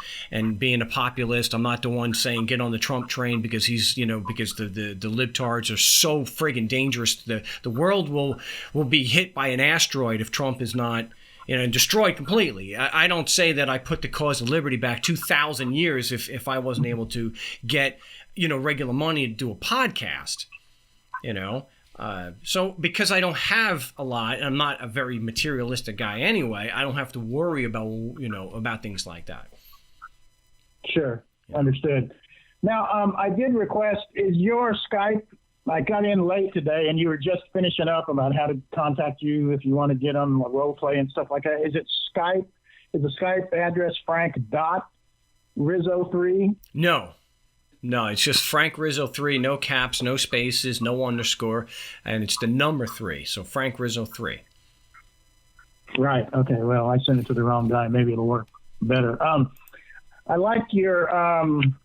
[SPEAKER 1] being a populist. I'm not the one saying get on the Trump train because he's, because the libtards are so friggin' dangerous. The world will be hit by an asteroid if Trump is not destroyed completely. I don't say that I put the cause of liberty back 2,000 years if I wasn't able to get, regular money to do a podcast, So because I don't have a lot, and I'm not a very materialistic guy anyway, I don't have to worry about things like that.
[SPEAKER 3] Sure. Yeah. Understood. Now, I did request, is your Skype, I got in late today, and you were just finishing up about how to contact you if you want to get on role play and stuff like that. Is it Skype? Is the Skype address Frank.Rizzo3?
[SPEAKER 1] No, it's just Frank Rizzo 3, no caps, no spaces, no underscore, and it's the number 3. So Frank Rizzo 3.
[SPEAKER 3] Right. Okay. Well, I sent it to the wrong guy. Maybe it'll work better. I like your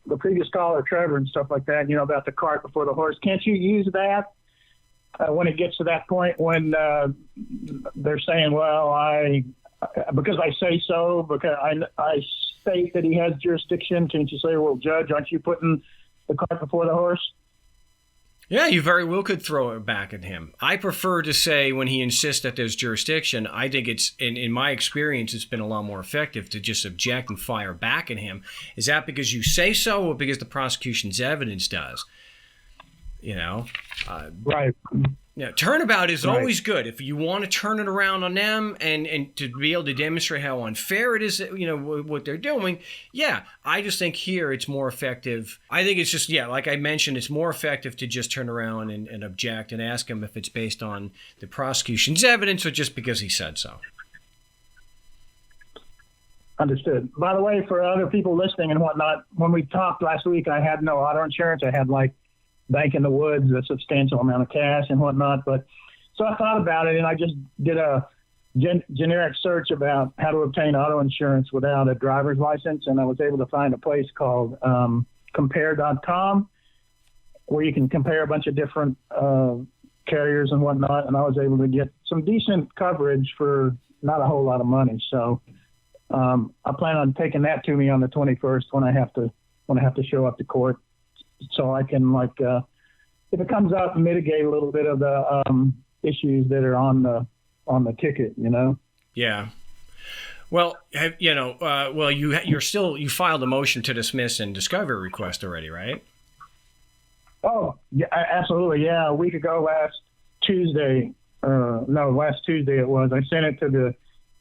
[SPEAKER 3] the previous caller, Trevor, and stuff like that, about the cart before the horse. Can't you use that when it gets to that point when they're saying, well, because I say so, because I state that he has jurisdiction, can't you say, well, Judge, aren't you putting the cart before the horse?
[SPEAKER 1] Yeah, you very well could throw it back at him. I prefer to say when he insists that there's jurisdiction, I think it's, in my experience, it's been a lot more effective to just object and fire back at him. Is that because you say so or because the prosecution's evidence does?
[SPEAKER 3] Right.
[SPEAKER 1] Turnabout is always good. If you want to turn it around on them and to be able to demonstrate how unfair it is, what they're doing, I just think here it's more effective. I think it's just, like I mentioned, it's more effective to just turn around and object and ask him if it's based on the prosecution's evidence or just because he said so.
[SPEAKER 3] Understood. By the way, for other people listening and whatnot, when we talked last week, I had no auto insurance. I had Bank in the Woods, a substantial amount of cash and whatnot. But so I thought about it, and I just did a generic search about how to obtain auto insurance without a driver's license, and I was able to find a place called compare.com where you can compare a bunch of different carriers and whatnot, and I was able to get some decent coverage for not a whole lot of money. So I plan on taking that to me on the 21st when I have to show up to court. So I can, if it comes up, mitigate a little bit of the issues that are on the ticket,
[SPEAKER 1] Yeah. Well, you filed a motion to dismiss and discovery request already, right?
[SPEAKER 3] Oh, yeah, absolutely. Yeah, a week ago, last Tuesday it was. I sent it to the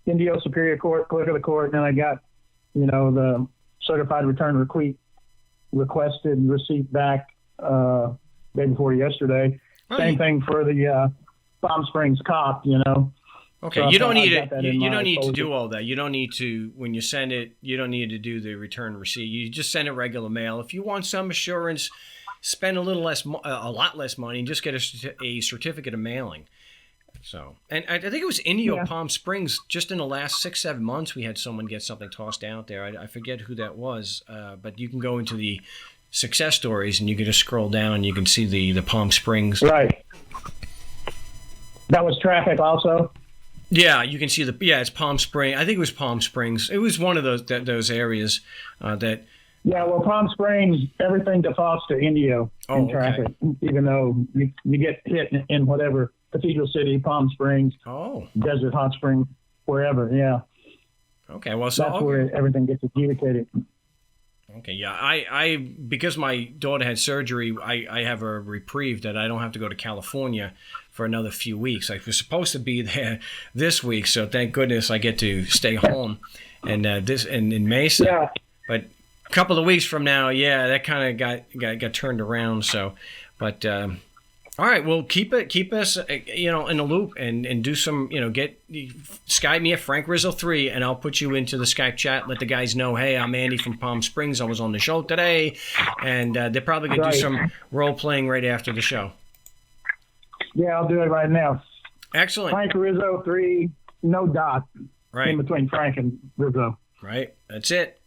[SPEAKER 3] Indio Superior Court, clerk of the court, and then I got, the certified return requested receipt back day before yesterday. Same thing for the Palm Springs cop,
[SPEAKER 1] Okay,
[SPEAKER 3] so
[SPEAKER 1] you don't need it. You don't need to do all that. You don't need to, when you send it, you don't need to do the return receipt. You just send it regular mail. If you want some assurance, spend a lot less money and just get a certificate of mailing. So, and I think it was Indio
[SPEAKER 3] Yeah.
[SPEAKER 1] Palm Springs. Just in the last 6-7 months, we had someone get something tossed out there. I forget who that was, but you can go into the success stories and you can just scroll down and you can see the Palm Springs.
[SPEAKER 3] Right. That was traffic also.
[SPEAKER 1] Yeah, you can see it's Palm Springs. I think it was Palm Springs. It was one of those areas that.
[SPEAKER 3] Yeah, well, Palm Springs, everything defaults to Indio in traffic, even though you get hit in whatever, Cathedral City, Palm Springs, Desert Hot Springs, wherever, yeah.
[SPEAKER 1] Okay, well, so
[SPEAKER 3] that's where everything gets adjudicated.
[SPEAKER 1] Okay, yeah, I because my daughter had surgery, I have a reprieve that I don't have to go to California for another few weeks. I was supposed to be there this week, so thank goodness I get to stay home and in Mesa.
[SPEAKER 3] Yeah.
[SPEAKER 1] But a couple of weeks from now, that kind of got turned around. So, but all right, well, keep us in the loop and do some Skype me at Frank Rizzo 3 and I'll put you into the Skype chat. Let the guys know, hey, I'm Andy from Palm Springs. I was on the show today, and they're probably gonna do some role playing right after the show.
[SPEAKER 3] Yeah, I'll do it right now.
[SPEAKER 1] Excellent.
[SPEAKER 3] Frank Rizzo 3, no dot in between Frank and Rizzo.
[SPEAKER 1] Right, that's it.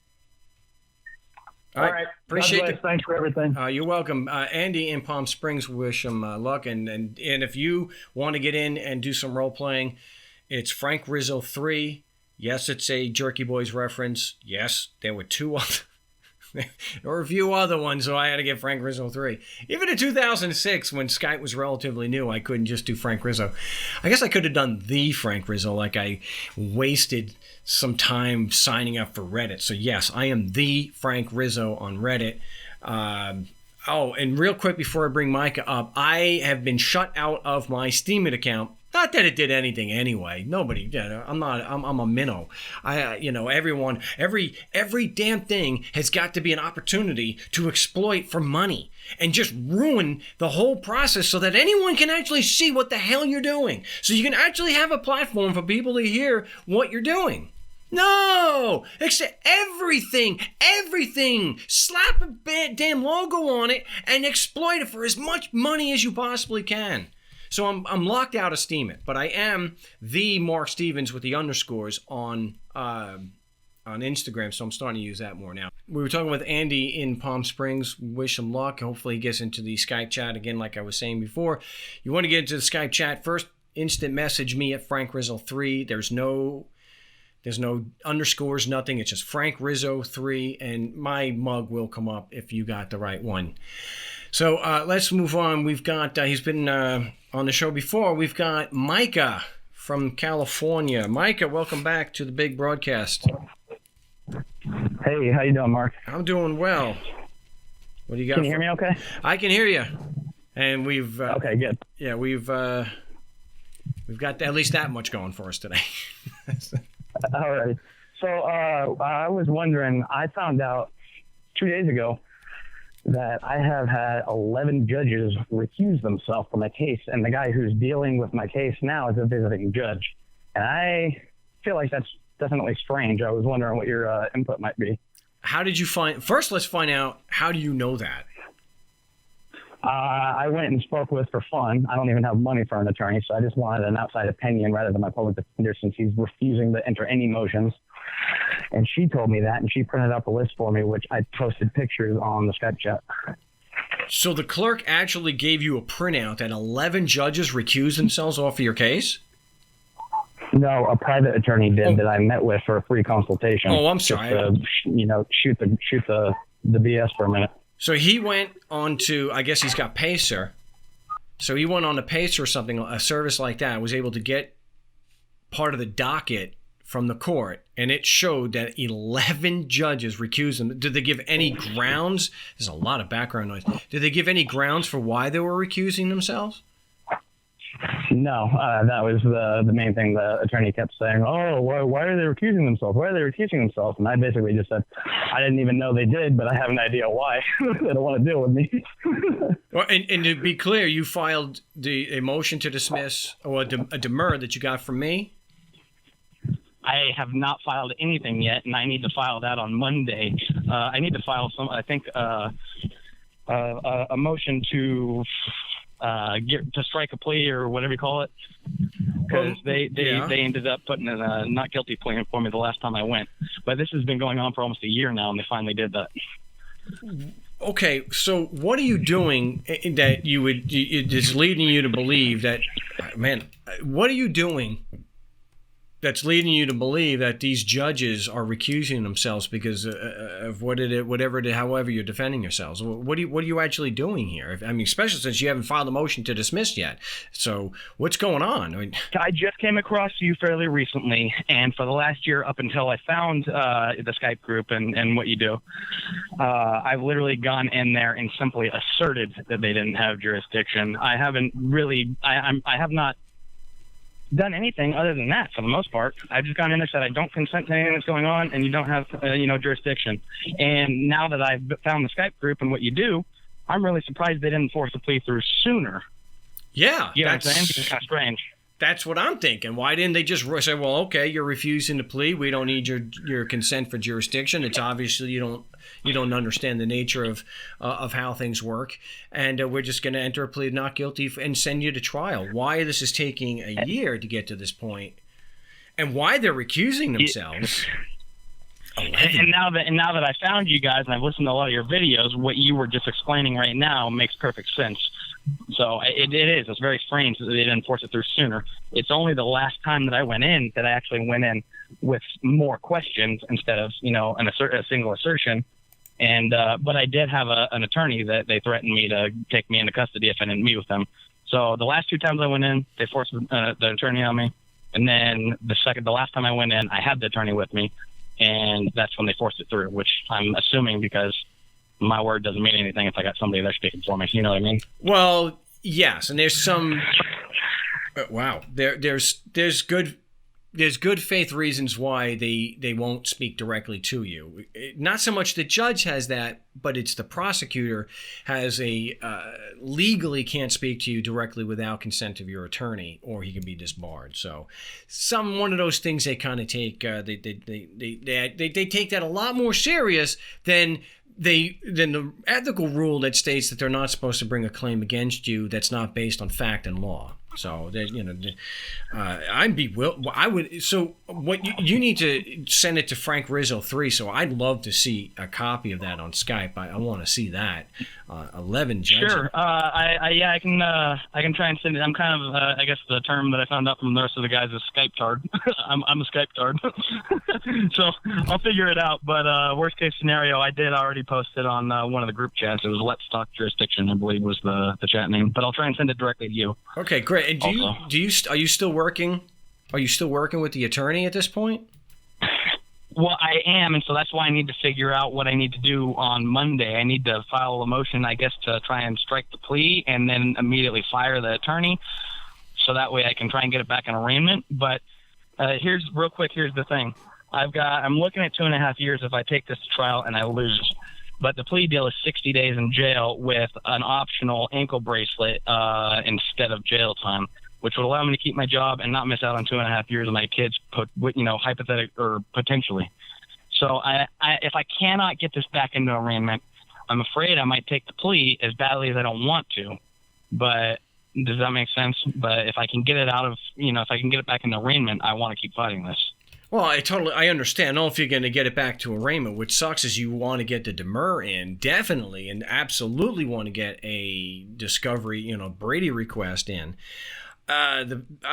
[SPEAKER 3] All right.
[SPEAKER 1] Appreciate it.
[SPEAKER 3] Thanks for everything.
[SPEAKER 1] You're welcome. Andy in Palm Springs, wish him luck. And if you want to get in and do some role playing, it's Frank Rizzo 3. Yes, it's a Jerky Boys reference. Yes, there were there were a few other ones, so I had to get Frank Rizzo 3. Even in 2006, when Skype was relatively new, I couldn't just do Frank Rizzo. I guess I could have done the Frank Rizzo, like I wasted some time signing up for Reddit. So yes, I am the Frank Rizzo on Reddit. And real quick before I bring Micah up, I have been shut out of my Steemit account. Not that it did anything anyway. Nobody did. I'm a minnow. Everyone, every damn thing has got to be an opportunity to exploit for money and just ruin the whole process so that anyone can actually see what the hell you're doing. So you can actually have a platform for people to hear what you're doing. No! Except everything. Slap a damn logo on it and exploit it for as much money as you possibly can. So I'm locked out of Steemit, but I am the Mark Stevens with the underscores on Instagram, so I'm starting to use that more now. We were talking with Andy in Palm Springs. Wish him luck. Hopefully he gets into the Skype chat again, like I was saying before. You want to get into the Skype chat, first instant message me at Frank Rizzo 3. There's no underscores, nothing. It's just Frank Rizzo 3, and my mug will come up if you got the right one. So let's move on. We've got, he's been on the show before. We've got Micah from California. Micah, welcome back to the big broadcast.
[SPEAKER 4] Hey, how you doing, Mark?
[SPEAKER 1] I'm doing well. What do you got?
[SPEAKER 4] Can you hear me okay?
[SPEAKER 1] I can hear you. And we've...
[SPEAKER 4] okay, good.
[SPEAKER 1] Yeah, we've got at least that much going for us today.
[SPEAKER 4] All right. So I was wondering, I found out 2 days ago that I have had 11 judges recuse themselves from my case, and the guy who's dealing with my case now is a visiting judge. And I feel like that's definitely strange. I was wondering what your input might be.
[SPEAKER 1] How did you first, let's find out, how do you know that?
[SPEAKER 4] I went and spoke with for fun. I don't even have money for an attorney, so I just wanted an outside opinion rather than my public defender, since he's refusing to enter any motions. And she told me that, and she printed up a list for me, which I posted pictures on the Skype chat.
[SPEAKER 1] So the clerk actually gave you a printout that 11 judges recused themselves off of your case?
[SPEAKER 4] No, a private attorney did that I met with for a free consultation.
[SPEAKER 1] Oh, I'm sorry.
[SPEAKER 4] Just to, shoot the BS for a minute.
[SPEAKER 1] So he went on to, I guess he's got Pacer. So he went on to Pacer or something, a service like that, was able to get part of the docket from the court, and it showed that 11 judges recused them. Did they give any grounds? There's a lot of background noise. Did they give any grounds for why they were recusing themselves?
[SPEAKER 4] No, that was the main thing. The attorney kept saying, oh, why are they recusing themselves? Why are they recusing themselves? And I basically just said, I didn't even know they did, but I have an idea why. They don't want to deal with me.
[SPEAKER 1] Well, and to be clear, you filed a motion to dismiss, or a demur that you got from me?
[SPEAKER 4] I have not filed anything yet, and I need to file that on Monday. I need to file a motion to strike a plea or whatever you call it. because they ended up putting in a not guilty plea in for me the last time I went. But this has been going on for almost a year now, and they finally did that.
[SPEAKER 1] Okay, so what are you doing that is leading you to believe that, man, what are you doing that's leading you to believe that these judges are recusing themselves because of however you're defending yourselves? What are you actually doing here? I mean, especially since you haven't filed a motion to dismiss yet. So what's going on?
[SPEAKER 4] I just came across you fairly recently, and for the last year up until I found the Skype group and what you do, I've literally gone in there and simply asserted that they didn't have jurisdiction. I haven't really, I have not done anything other than that for the most part. I've just gone in there, said I don't consent to anything that's going on, and you don't have jurisdiction. And now that I've found the Skype group and what you do, I'm really surprised they didn't force the plea through sooner.
[SPEAKER 1] Yeah,
[SPEAKER 4] you know what I'm saying? It's kind of strange.
[SPEAKER 1] That's what I'm thinking. Why didn't they just say, well, okay, you're refusing to plea. We don't need your consent for jurisdiction. It's obviously you don't understand the nature of how things work, and we're just going to enter a plea of not guilty and send you to trial. Why this is taking a year to get to this point, and why they're recusing themselves.
[SPEAKER 4] And now that I found you guys and I've listened to a lot of your videos, what you were just explaining right now makes perfect sense. So it is. It's very strange that they didn't force it through sooner. It's only the last time that I went in that I actually went in with more questions instead of a single assertion. And but I did have an attorney that they threatened me to take me into custody if I didn't meet with them. So the last two times I went in, they forced the attorney on me. And then the last time I went in, I had the attorney with me, and that's when they forced it through, which I'm assuming because my word doesn't mean anything if I got somebody there speaking for me. You know what I mean?
[SPEAKER 1] Well, yes, and there's some. Wow, there's good faith reasons why they won't speak directly to you. Not so much the judge has that, but it's the prosecutor has legally can't speak to you directly without consent of your attorney, or he can be disbarred. So, one of those things they kind of take they take that a lot more serious than the ethical rule that states that they're not supposed to bring a claim against you that's not based on fact and law. So I'd be I would. So what you need to send it to Frank Rizzo 3. So I'd love to see a copy of that on Skype. I want to see that. 11 judges.
[SPEAKER 4] Sure. I can try and send it. I'm kind of I guess the term that I found out from the rest of the guys is Skype tard. I'm a Skype tard. So I'll figure it out. But worst case scenario, I did already post it on one of the group chats. It was Let's Talk Jurisdiction, I believe was the chat name. But I'll try and send it directly to you.
[SPEAKER 1] Okay, great. And are you still working? Are you still working with the attorney at this point?
[SPEAKER 4] Well, I am, and so that's why I need to figure out what I need to do on Monday. I need to file a motion, I guess, to try and strike the plea and then immediately fire the attorney, so that way I can try and get it back in arraignment. But here's the thing. I'm looking at 2.5 years if I take this to trial and I lose. But the plea deal is 60 days in jail with an optional ankle bracelet instead of jail time, which would allow me to keep my job and not miss out on 2.5 years of my kids, hypothetically or potentially. So if I cannot get this back into arraignment, I'm afraid I might take the plea as badly as I don't want to. But does that make sense? But if I can get it if I can get it back into arraignment, I want to keep fighting this.
[SPEAKER 1] Well, I understand. I don't know if you're going to get it back to arraignment. What sucks is you want to get the demur in, definitely, and absolutely want to get a discovery, Brady request in. I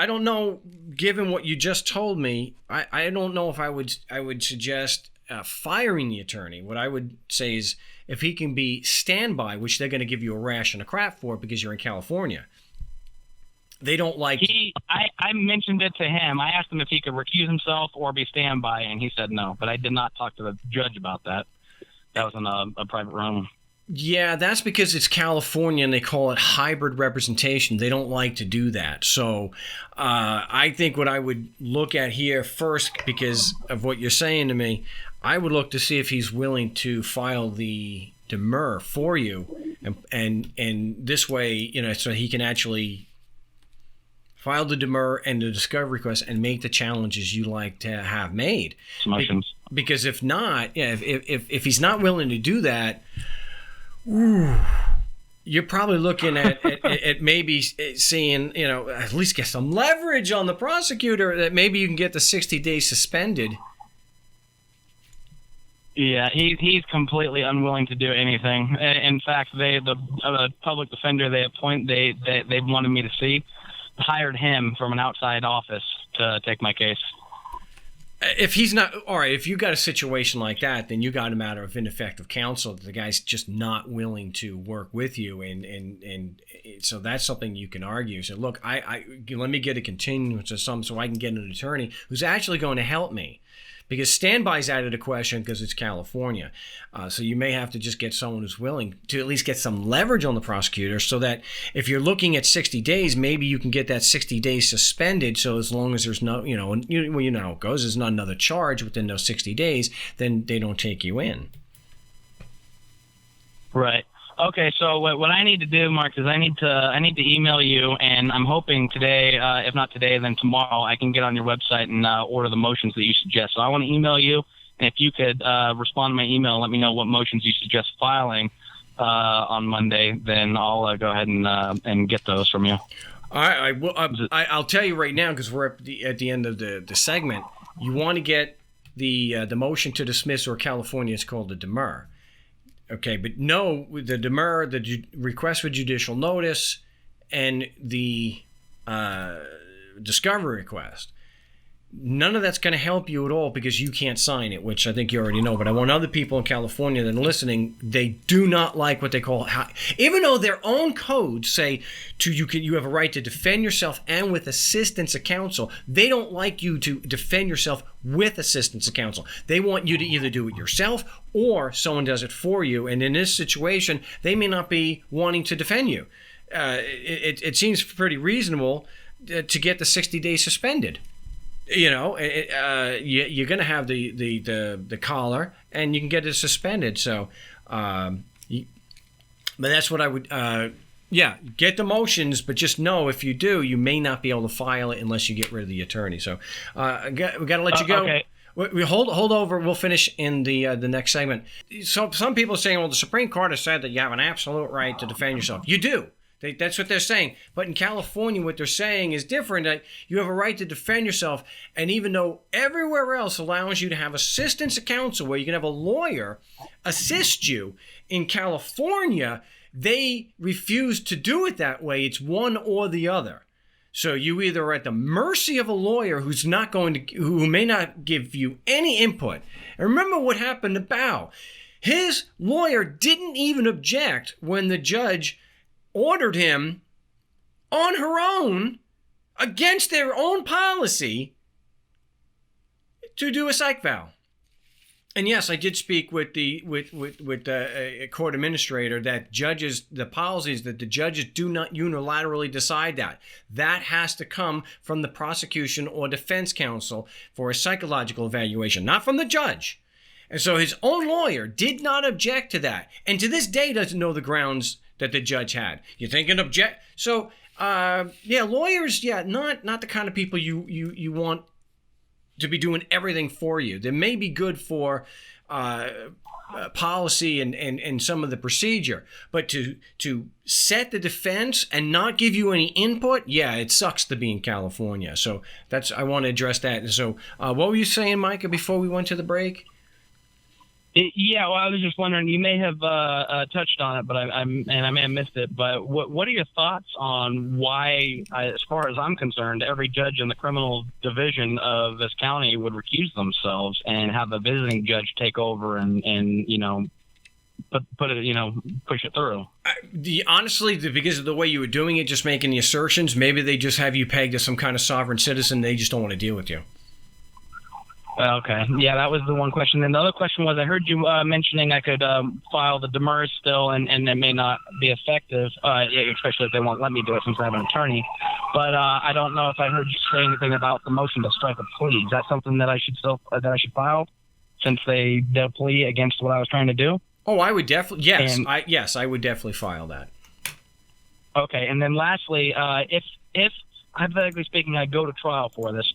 [SPEAKER 1] don't know, given what you just told me, I don't know if I would suggest firing the attorney. What I would say is if he can be standby, which they're going to give you a ration of crap for because you're in California. They don't like.
[SPEAKER 4] I mentioned it to him. I asked him if he could recuse himself or be standby, and he said no. But I did not talk to the judge about that. That was in a private room.
[SPEAKER 1] Yeah, that's because it's California and they call it hybrid representation. They don't like to do that. So I think what I would look at here first, because of what you're saying to me, I would look to see if he's willing to file the demur for you, and this way, so he can actually file the demur and the discovery request and make the challenges you like to have made.
[SPEAKER 4] Motions.
[SPEAKER 1] Because if not, if he's not willing to do that, ooh, you're probably looking at maybe seeing, at least get some leverage on the prosecutor that maybe you can get the 60 days suspended.
[SPEAKER 5] Yeah, he's completely unwilling to do anything. In fact, the public defender they wanted me to see hired him from an outside office to take my case.
[SPEAKER 1] If he's not all right, if you got a situation like that, then you got a matter of ineffective counsel. The guy's just not willing to work with you, and so that's something you can argue. So look, I let me get a continuance of some so I can get an attorney who's actually going to help me. Because standby's out of the question because it's California. So you may have to just get someone who's willing to at least get some leverage on the prosecutor so that if you're looking at 60 days, maybe you can get that 60 days suspended. So as long as there's no, you know how it goes, there's not another charge within those 60 days, then they don't take you in.
[SPEAKER 5] Right. Okay, so what I need to do, Mark, is I need to email you, and I'm hoping today, if not today, then tomorrow, I can get on your website and order the motions that you suggest. So I want to email you, and if you could respond to my email and let me know what motions you suggest filing on Monday, then I'll go ahead and get those from you.
[SPEAKER 1] All right, I'll tell you right now because we're at the end of the segment. You want to get the motion to dismiss, or California it's called the demur. Okay, but no, the demur, the request for judicial notice, and the discovery request, none of that's going to help you at all because you can't sign it, which I think you already know. But I want other people in California that are listening, they do not like what they call, even though their own codes say you have a right to defend yourself and with assistance of counsel, they don't like you to defend yourself with assistance of counsel. They want you to either do it yourself or someone does it for you. And in this situation, they may not be wanting to defend you. It seems pretty reasonable to get the 60 days suspended. You're going to have the collar, and you can get it suspended. So, but that's what I would. Get the motions, but just know if you do, you may not be able to file it unless you get rid of the attorney. So, we got to let you go. Okay. We hold over. We'll finish in the next segment. So some people are saying, well, the Supreme Court has said that you have an absolute right to defend yourself. You do. That's what they're saying. But in California, what they're saying is different. That you have a right to defend yourself. And even though everywhere else allows you to have assistance of counsel, where you can have a lawyer assist you, in California, they refuse to do it that way. It's one or the other. So you either are at the mercy of a lawyer who may not give you any input. And remember what happened to Bao. His lawyer didn't even object when the judge ordered him on her own, against their own policy, to do a psych vow. And yes, I did speak with the court administrator that the policies that the judges do not unilaterally decide that. That has to come from the prosecution or defense counsel for a psychological evaluation, not from the judge. And so his own lawyer did not object to that, and to this day doesn't know the grounds that the judge had. You think an object? So, lawyers, not the kind of people you want to be doing everything for you. They may be good for policy and some of the procedure, but to set the defense and not give you any input, it sucks to be in California. So I want to address that. So what were you saying, Micah, before we went to the break?
[SPEAKER 5] Yeah, well, I was just wondering. You may have touched on it, but I may have missed it. But what are your thoughts on why, as far as I'm concerned, every judge in the criminal division of this county would recuse themselves and have a visiting judge take over and put it, push it through?
[SPEAKER 1] Honestly, because of the way you were doing it, just making the assertions, maybe they just have you pegged as some kind of sovereign citizen. They just don't want to deal with you.
[SPEAKER 5] Okay. Yeah, that was the one question. And the other question was, I heard you mentioning I could file the demurs still, and it may not be effective, especially if they won't let me do it since I have an attorney. But I don't know if I heard you say anything about the motion to strike a plea. Is that something that I should file, since they did a plea against what I was trying to do?
[SPEAKER 1] Oh, I would definitely. Yes, I would definitely file that.
[SPEAKER 5] Okay. And then lastly, if hypothetically speaking, I go to trial for this,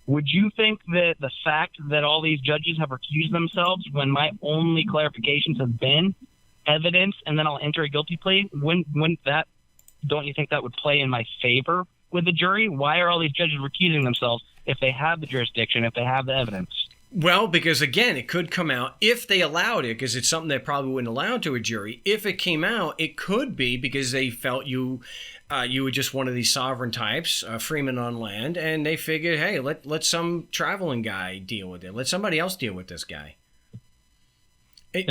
[SPEAKER 5] would you think that the fact that all these judges have recused themselves when my only clarifications have been evidence and then I'll enter a guilty plea, don't you think that would play in my favor with the jury? Why are all these judges recusing themselves if they have the jurisdiction, if they have the evidence?
[SPEAKER 1] Well, because again, it could come out if they allowed it, because it's something they probably wouldn't allow to a jury. If it came out, it could be because they felt you were just one of these sovereign types, freeman on land, and they figured, hey, let some traveling guy deal with it. Let somebody else deal with this guy.
[SPEAKER 5] Do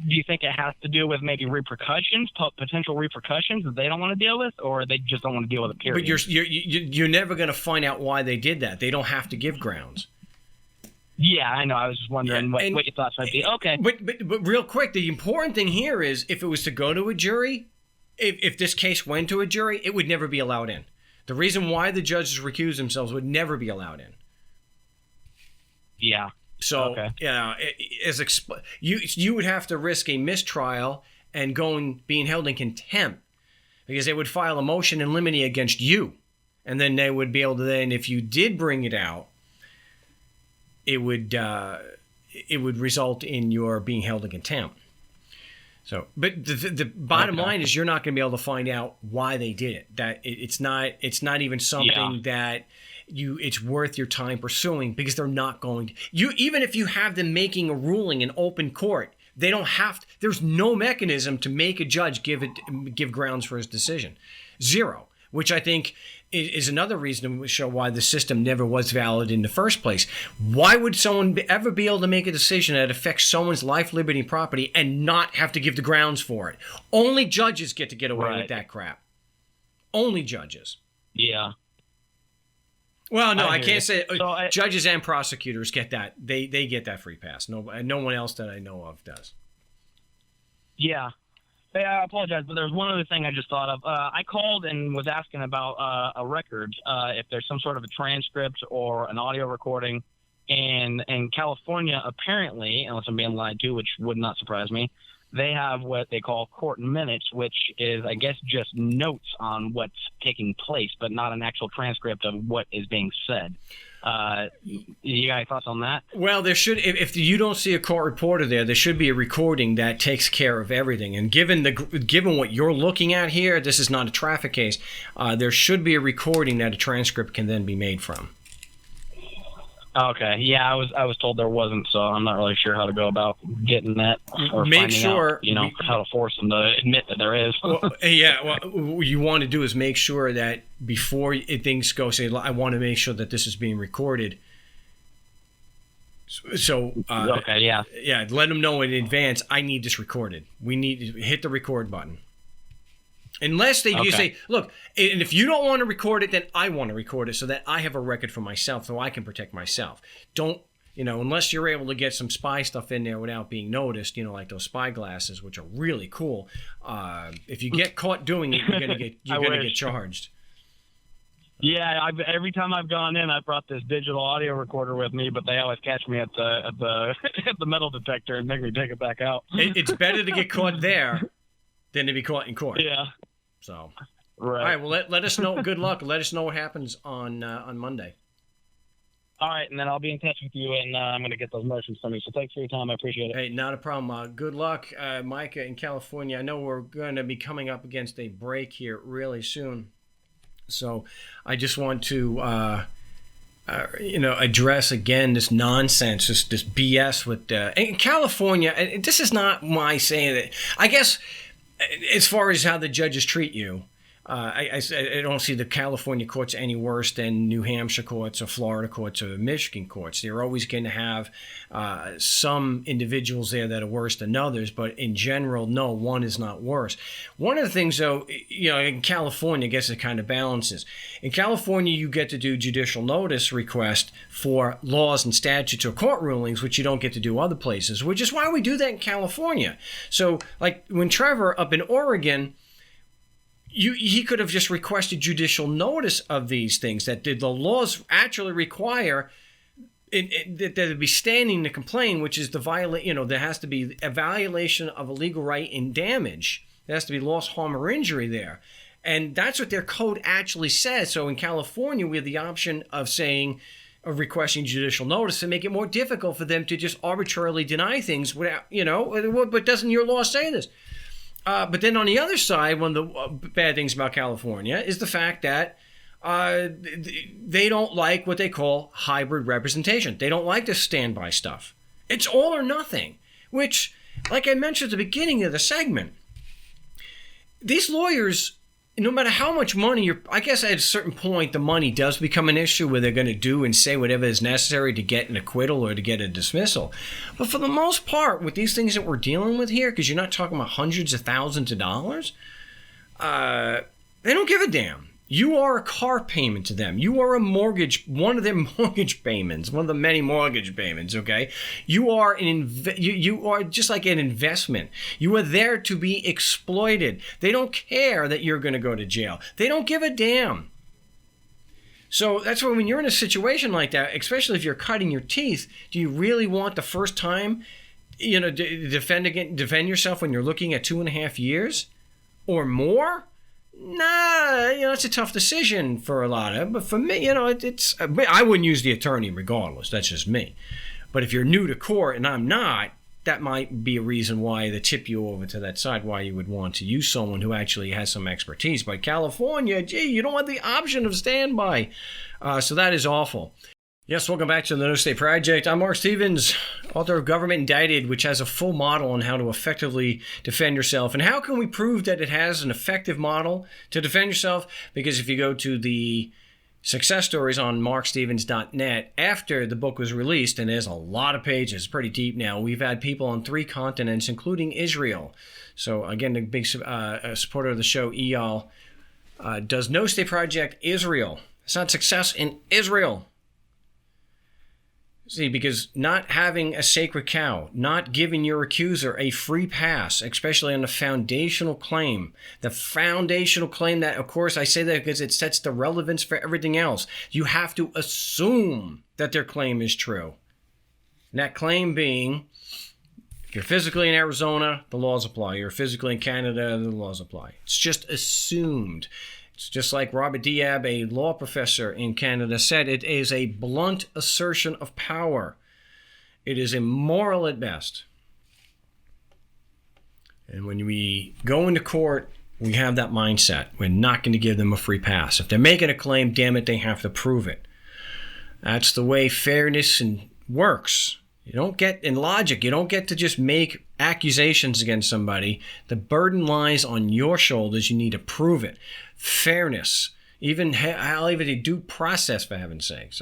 [SPEAKER 5] you think it has to do with maybe repercussions, potential repercussions that they don't want to deal with, or they just don't want to deal with it, period?
[SPEAKER 1] But you're never going to find out why they did that. They don't have to give grounds.
[SPEAKER 5] Yeah, I know. I was just wondering what your thoughts might be. Okay.
[SPEAKER 1] But real quick, the important thing here is if it was to go to a jury, if this case went to a jury, it would never be allowed in. The reason why the judges recuse themselves would never be allowed in.
[SPEAKER 5] Yeah.
[SPEAKER 1] So,
[SPEAKER 5] okay.
[SPEAKER 1] You would have to risk a mistrial and being held in contempt because they would file a motion in limine against you. And then they would be able to then, if you did bring it out, it would result in your being held in contempt. So, but the bottom line is you're not going to be able to find out why they did it. That it's not even something that it's worth your time pursuing because they're not going to. Even if you have them making a ruling in open court, they don't have. There's no mechanism to make a judge give grounds for his decision. Zero, which I think is another reason to show why the system never was valid in the first place. Why would someone ever be able to make a decision that affects someone's life, liberty, and property and not have to give the grounds for it? Only judges get to get away with that crap. Only judges.
[SPEAKER 5] Yeah.
[SPEAKER 1] Well, no, I can't say judges and prosecutors get that. They get that free pass. No one else that I know of does.
[SPEAKER 5] Yeah. Hey, I apologize, but there's one other thing I just thought of. I called and was asking about a record, if there's some sort of a transcript or an audio recording. And in California, apparently, unless I'm being lied to, which would not surprise me, they have what they call court minutes, which is, I guess, just notes on what's taking place, but not an actual transcript of what is being said. You got any thoughts on that?
[SPEAKER 1] Well, there should. If you don't see a court reporter there should be a recording that takes care of everything. And given what you're looking at here, this is not a traffic case. There should be a recording that a transcript can then be made from.
[SPEAKER 5] Okay. Yeah, I was told there wasn't, so I'm not really sure how to go about getting that or finding out, how to force them to admit that there is.
[SPEAKER 1] What you want to do is make sure that before things go, say, I want to make sure that this is being recorded. So,
[SPEAKER 5] okay, yeah.
[SPEAKER 1] Yeah, let them know in advance, I need this recorded. We need to hit the record button. Unless you say, look, and if you don't want to record it, then I want to record it so that I have a record for myself so I can protect myself. Don't, unless you're able to get some spy stuff in there without being noticed, like those spy glasses, which are really cool. If you get caught doing it, you're going to get charged.
[SPEAKER 5] Yeah, every time I've gone in, I brought this digital audio recorder with me, but they always catch me at the at the metal detector and make me take it back out.
[SPEAKER 1] It's better to get caught there than to be caught in court.
[SPEAKER 5] Yeah.
[SPEAKER 1] So,
[SPEAKER 5] right.
[SPEAKER 1] All right. Well, let us know. Good luck. Let us know what happens on Monday.
[SPEAKER 5] All right, and then I'll be in touch with you, and I'm going to get those motions from you. So thanks for your time. I appreciate it.
[SPEAKER 1] Hey, not a problem. Good luck, Micah in California. I know we're going to be coming up against a break here really soon. So I just want to, address again this nonsense, this BS with in California. And this is not my saying it. I guess as far as how the judges treat you, I don't see the California courts any worse than New Hampshire courts or Florida courts or Michigan courts. They're always going to have some individuals there that are worse than others, but in general, no, one is not worse. One of the things, though, in California, I guess it kind of balances. In California, you get to do judicial notice request for laws and statutes or court rulings, which you don't get to do other places, which is why we do that in California. So, like when Trevor up in Oregon, he could have just requested judicial notice of these things that the laws actually require that there be standing to complain, which is there has to be a violation of a legal right in damage. There has to be loss, harm, or injury there. And that's what their code actually says. So in California, we have the option of saying of requesting judicial notice to make it more difficult for them to just arbitrarily deny things without, but doesn't your law say this? But then on the other side, one of the bad things about California is the fact that they don't like what they call hybrid representation. They don't like the standby stuff. It's all or nothing, which, like I mentioned at the beginning of the segment, these lawyers, no matter how much money I guess at a certain point, the money does become an issue where they're going to do and say whatever is necessary to get an acquittal or to get a dismissal. But for the most part, with these things that we're dealing with here, because you're not talking about hundreds of thousands of dollars, they don't give a damn. You are a car payment to them. You are a mortgage, one of their mortgage payments, one of the many mortgage payments, okay? You are you are just like an investment. You are there to be exploited. They don't care that you're going to go to jail. They don't give a damn. So that's why when you're in a situation like that, especially if you're cutting your teeth, do you really want the first time, defend yourself when you're looking at 2.5 years or more? Nah, it's a tough decision for a lot of them. But for me, I wouldn't use the attorney regardless. That's just me. But if you're new to court and I'm not, that might be a reason why they tip you over to that side, why you would want to use someone who actually has some expertise. But California, you don't have the option of standby. So that is awful. Yes, welcome back to the No State Project. I'm Mark Stevens, author of Government Indicted, which has a full model on how to effectively defend yourself. And how can we prove that it has an effective model to defend yourself? Because if you go to the success stories on markstevens.net, after the book was released, and there's a lot of pages, pretty deep now, we've had people on 3 continents, including Israel. So again, the big supporter of the show, Eyal, does No State Project Israel. It's not success in Israel. See, because not having a sacred cow, not giving your accuser a free pass, especially on the foundational claim that, of course, I say that because it sets the relevance for everything else. You have to assume that their claim is true. And that claim being, if you're physically in Arizona, the laws apply. You're physically in Canada, the laws apply. It's just assumed. It's just like Robert Diab, a law professor in Canada, said, it is a blunt assertion of power. It is immoral at best. And when we go into court, we have that mindset. We're not going to give them a free pass. If they're making a claim, damn it, they have to prove it. That's the way fairness works. You don't get, in logic, you don't get to just make accusations against somebody. The burden lies on your shoulders. You need to prove it. Fairness, I'll even a due process, for heaven's sake.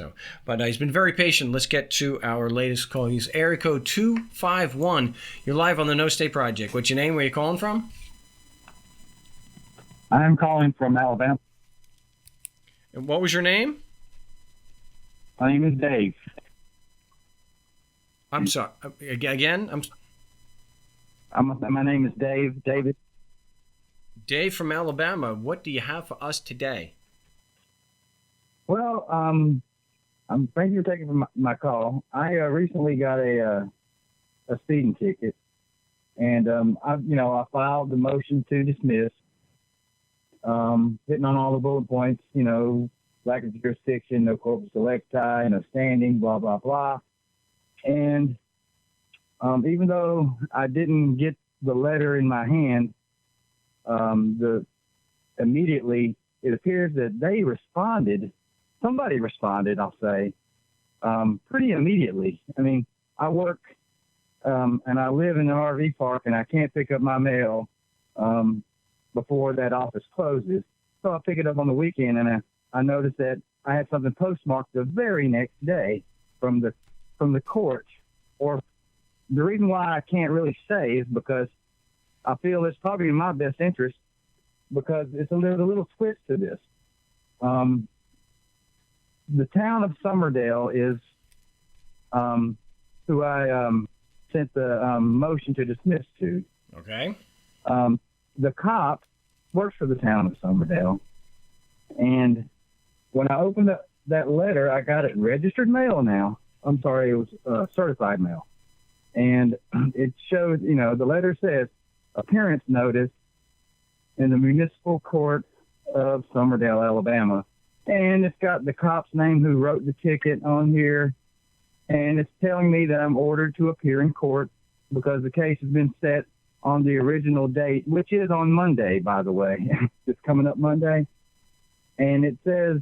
[SPEAKER 1] But he's been very patient. Let's get to our latest call. He's area code 251. You're live on the No State Project. What's your name? Where are you calling from?
[SPEAKER 6] I'm calling from Alabama.
[SPEAKER 1] And what was your name?
[SPEAKER 6] My name is Dave.
[SPEAKER 1] I'm sorry. Again?
[SPEAKER 6] My name is Dave. David.
[SPEAKER 1] Dave from Alabama. What do you have for us today?
[SPEAKER 6] Well, thank you for taking my call. I recently got a speeding ticket, and I filed the motion to dismiss, hitting on all the bullet points. Lack of jurisdiction, no corpus electi, no standing, blah blah blah. And even though I didn't get the letter in my hand, immediately it appears that they responded. Somebody responded, I'll say, pretty immediately. I mean, I work and I live in an RV park, and I can't pick up my mail before that office closes. So I pick it up on the weekend, and I noticed that I had something postmarked the very next day from the court. Or the reason why I can't really say is because I feel it's probably in my best interest, because there's a little twist to this. The town of Somerdale is who I sent the motion to dismiss to.
[SPEAKER 1] Okay.
[SPEAKER 6] The cop works for the town of Somerdale, and when I opened up that letter, I got it registered mail now. I'm sorry, it was certified mail. And it shows, the letter says, appearance notice in the municipal court of Somerdale, Alabama, and it's got the cop's name who wrote the ticket on here, and it's telling me that I'm ordered to appear in court because the case has been set on the original date, which is on Monday, by the way. It's coming up Monday. And it says,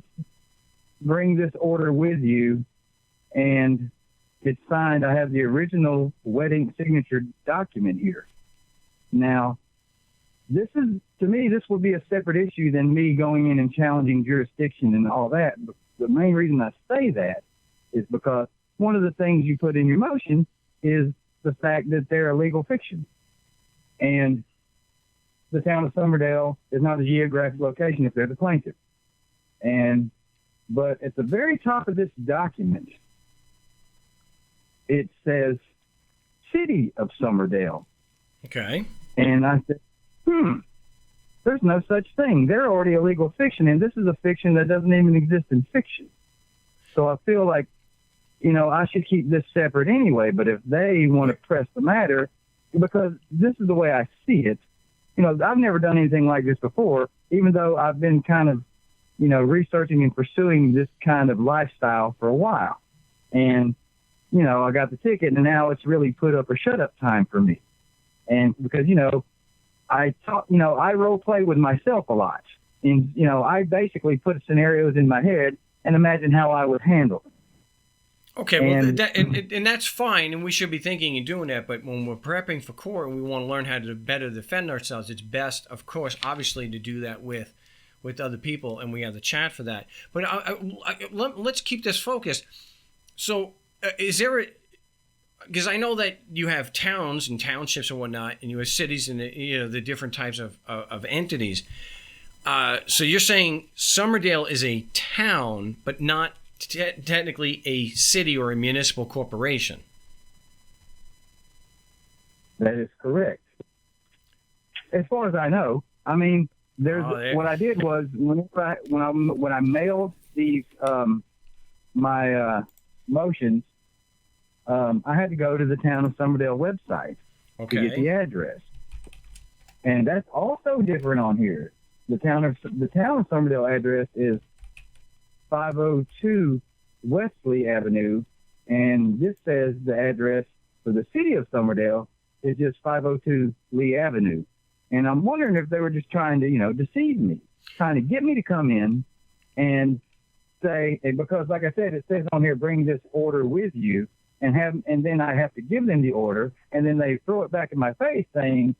[SPEAKER 6] bring this order with you. And it's signed. I have the original wedding signature document here. Now, this is, to me, this would be a separate issue than me going in and challenging jurisdiction and all that. But the main reason I say that is because one of the things you put in your motion is the fact that they're a legal fiction. And the town of Somerdale is not a geographic location if they're the plaintiff. But at the very top of this document, it says City of Somerdale.
[SPEAKER 1] Okay.
[SPEAKER 6] And I said, there's no such thing. They're already a legal fiction, and this is a fiction that doesn't even exist in fiction. So I feel like, I should keep this separate anyway, but if they want to press the matter, because this is the way I see it. I've never done anything like this before, even though I've been kind of, researching and pursuing this kind of lifestyle for a while. And, I got the ticket, and now it's really put up or shut up time for me. And because, I role play with myself a lot. And, I basically put scenarios in my head and imagine how I would handle them.
[SPEAKER 1] Okay, well, and that's fine, and we should be thinking and doing that, but when we're prepping for court and we want to learn how to better defend ourselves, it's best, of course, obviously, to do that with other people, and we have the chat for that. But let's keep this focused. So is there because I know that you have towns and townships and whatnot, and you have cities and the different types of entities. So you're saying Somerdale is a town, but not technically a city or a municipal corporation.
[SPEAKER 6] That is correct. As far as I know, I mean, what I did was when I mailed these my motions, I had to go to the town of Somerdale website to get the address, and that's also different on here. The town of Somerdale address is 502 Wesley Avenue, and this says the address for the city of Somerdale is just 502 Lee Avenue. And I'm wondering if they were just trying to, deceive me, trying to get me to come in and say, because like I said, it says on here, bring this order with you, and then I have to give them the order, and then they throw it back in my face saying,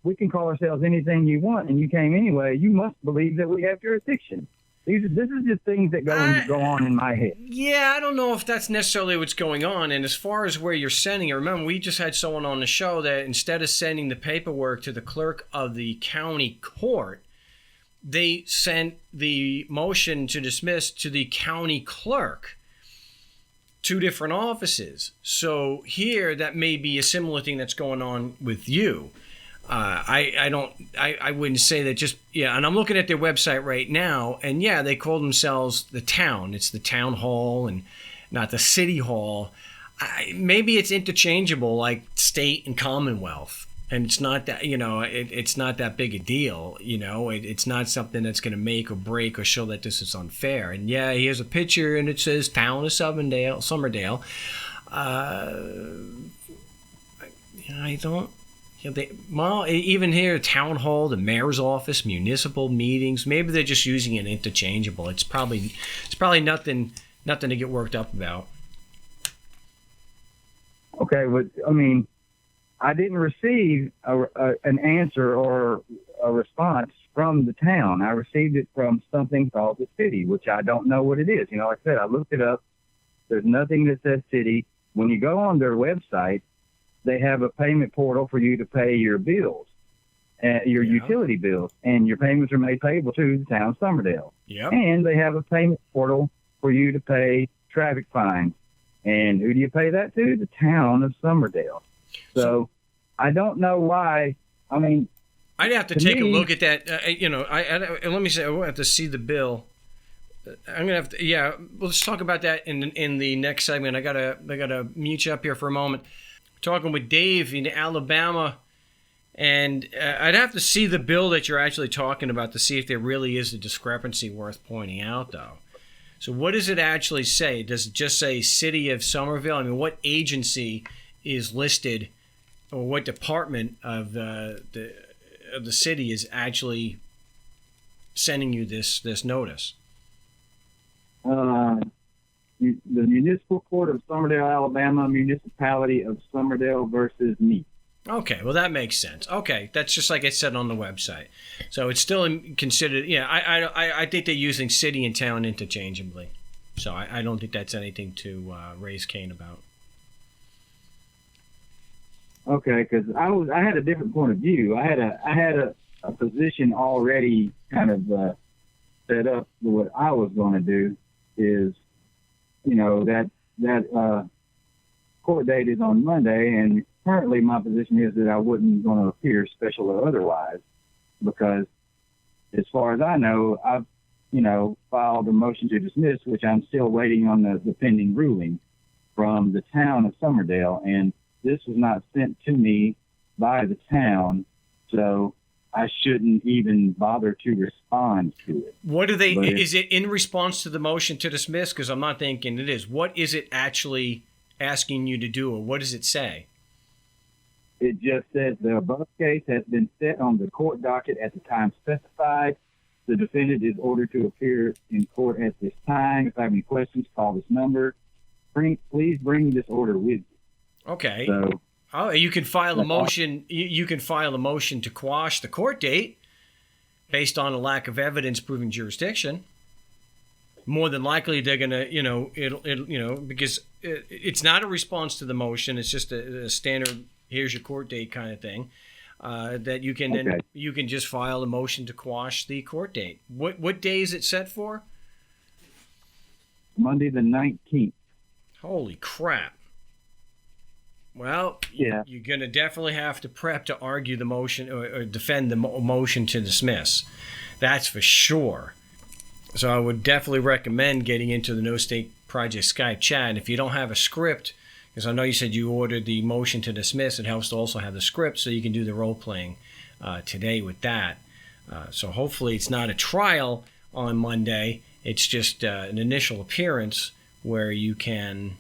[SPEAKER 6] we can call ourselves anything you want, and you came anyway. You must believe that we have jurisdiction. This is just things that go on in my head.
[SPEAKER 1] Yeah, I don't know if that's necessarily what's going on. And as far as where you're sending it, remember, we just had someone on the show that instead of sending the paperwork to the clerk of the county court, they sent the motion to dismiss to the county clerk. 2 different offices. So here, that may be a similar thing that's going on with you. I wouldn't say that just, and I'm looking at their website right now, and they call themselves the town. It's the town hall and not the city hall. Maybe it's interchangeable like state and commonwealth, and it's not that, it's not that big a deal, it's not something that's going to make or break or show that this is unfair. And here's a picture and it says town of Somerdale. I don't. Even here, town hall, the mayor's office, municipal meetings. Maybe they're just using it interchangeable. It's probably nothing to get worked up about.
[SPEAKER 6] Okay, but I mean, I didn't receive an answer or a response from the town. I received it from something called the city, which I don't know what it is. Like I said, I looked it up. There's nothing that says city. When you go on their website, they have a payment portal for you to pay your bills, your utility bills, and your payments are made payable to the town of Somerdale.
[SPEAKER 1] Yep.
[SPEAKER 6] And they have a payment portal for you to pay traffic fines. And who do you pay that to? The town of Somerdale. So I don't know why. I mean,
[SPEAKER 1] I'd have to take a look at that. Let me say, I have to see the bill. I'm gonna have to. Let's talk about that in the next segment. I gotta mute you up here for a moment. Talking with Dave in Alabama, And I'd have to see the bill that you're actually talking about to see if there really is a discrepancy worth pointing out, though. So what does it actually say? Does it just say City of Somerville? I mean, what agency is listed, or what department of the city is actually sending you this notice?
[SPEAKER 6] The Municipal Court of Somerdale, Alabama, Municipality of Somerdale versus me.
[SPEAKER 1] Okay, well, that makes sense. Okay, that's just like it said on the website. So it's still considered, I think they're using city and town interchangeably. So I don't think that's anything to raise Cain about.
[SPEAKER 6] Okay, because I had a different point of view. I had a position already kind of set up. What I was going to do is, that court date is on Monday, and currently my position is that I wasn't going to appear, special or otherwise, because as far as I know, I've filed a motion to dismiss, which I'm still waiting on the pending ruling from the town of Somerdale, and this was not sent to me by the town, so I shouldn't even bother to respond to it.
[SPEAKER 1] What do they? Is it in response to the motion to dismiss? Because I'm not thinking it is. What is it actually asking you to do, or what does it say?
[SPEAKER 6] It just says the above case has been set on the court docket at the time specified. The defendant is ordered to appear in court at this time. If I have any questions, call this number. Please bring this order with you.
[SPEAKER 1] Okay.
[SPEAKER 6] So,
[SPEAKER 1] you can file a motion. You can file a motion to quash the court date based on a lack of evidence proving jurisdiction. More than likely, they're gonna, because it's not a response to the motion. It's just a standard. Here's your court date kind of thing. That you can then you can just file a motion to quash the court date. What day is it set for?
[SPEAKER 6] Monday the 19th.
[SPEAKER 1] Holy crap. Well,
[SPEAKER 6] yeah.
[SPEAKER 1] You're going to definitely have to prep to argue the motion or defend the motion to dismiss. That's for sure. So I would definitely recommend getting into the No State Project Skype chat. And if you don't have a script, because I know you said you ordered the motion to dismiss, it helps to also have the script so you can do the role-playing today with that. So hopefully it's not a trial on Monday. It's just an initial appearance where you can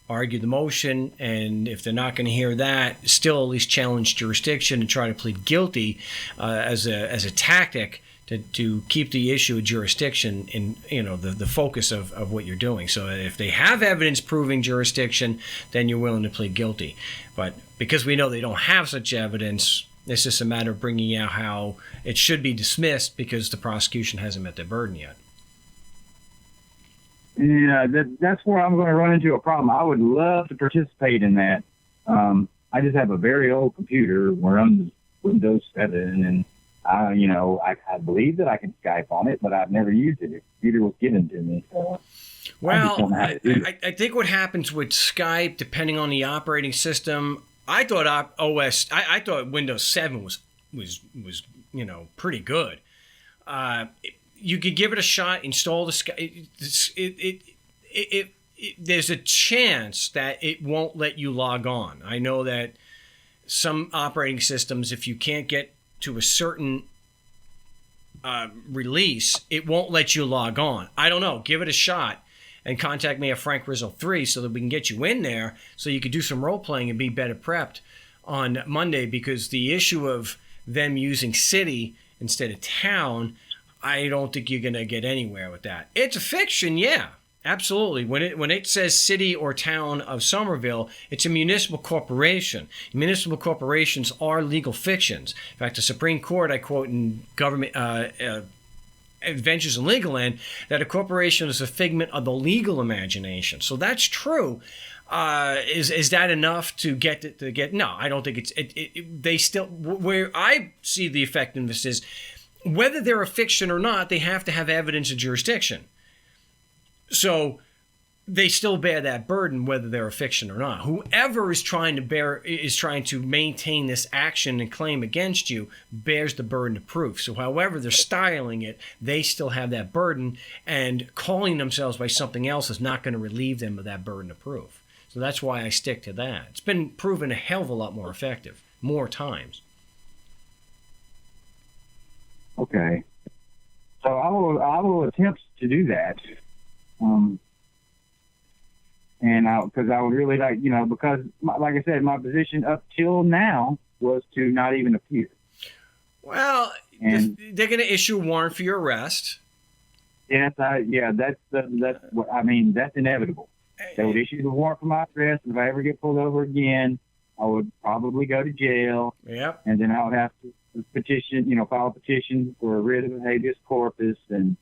[SPEAKER 1] argue the motion, and if they're not going to hear that, still at least challenge jurisdiction and try to plead guilty as a tactic to keep the issue of jurisdiction in the focus of what you're doing. So if they have evidence proving jurisdiction, then you're willing to plead guilty. But because we know they don't have such evidence, it's just a matter of bringing out how it should be dismissed because the prosecution hasn't met their burden yet.
[SPEAKER 6] Yeah, that's where I'm going to run into a problem. I would love to participate in that. I just have a very old computer. We're on Windows 7, and I believe that I can Skype on it, but I've never used it. The computer was given to me. So
[SPEAKER 1] well, I think what happens with Skype, depending on the operating system, I thought I thought Windows 7 was pretty good. You could give it a shot, install the Skype. There's a chance that it won't let you log on. I know that some operating systems, if you can't get to a certain release, it won't let you log on. I don't know. Give it a shot and contact me at Frank Rizzo 3 so that we can get you in there so you could do some role playing and be better prepped on Monday, because the issue of them using city instead of town, I don't think you're going to get anywhere with that. It's a fiction, yeah, absolutely. When it says city or town of Somerville, it's a municipal corporation. Municipal corporations are legal fictions. In fact, the Supreme Court, I quote in Government Adventures in Legal Land, that a corporation is a figment of the legal imagination. So that's true. Is that enough to get? No, I don't think they still, where I see the effectiveness is, whether they're a fiction or not, they have to have evidence of jurisdiction. So they still bear that burden, whether they're a fiction or not. Whoever is trying to maintain this action and claim against you bears the burden of proof. So however they're styling it, they still have that burden, and calling themselves by something else is not going to relieve them of that burden of proof. So that's why I stick to that. It's been proven a hell of a lot more effective, more times.
[SPEAKER 6] attempts to do that. And because I would really like, because like I said, my position up till now was to not even appear.
[SPEAKER 1] Well,
[SPEAKER 6] And
[SPEAKER 1] they're going to issue a warrant for your arrest.
[SPEAKER 6] yes, that's what I mean. That's inevitable. They would issue the warrant for my arrest. If I ever get pulled over again, I would probably go to jail.
[SPEAKER 1] Yep.
[SPEAKER 6] And then I would have to file a petition for a writ of habeas corpus, and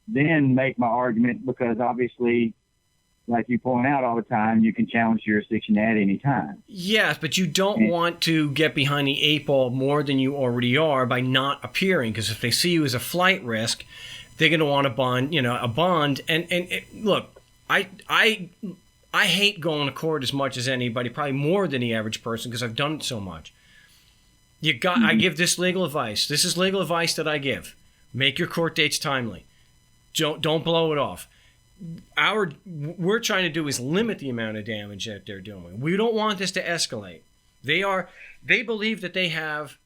[SPEAKER 6] then make my argument, because obviously, like you point out all the time, you can challenge jurisdiction at any time.
[SPEAKER 1] Yes, but you don't want to get behind the 8 ball more than you already are by not appearing, because if they see you as a flight risk, they're going to want a bond. And look, I hate going to court as much as anybody, probably more than the average person, because I've done it so much. I give this legal advice. This is legal advice that I give. Make your court dates timely. Don't blow it off. We're trying to do is limit the amount of damage that they're doing. We don't want this to escalate. They believe that they have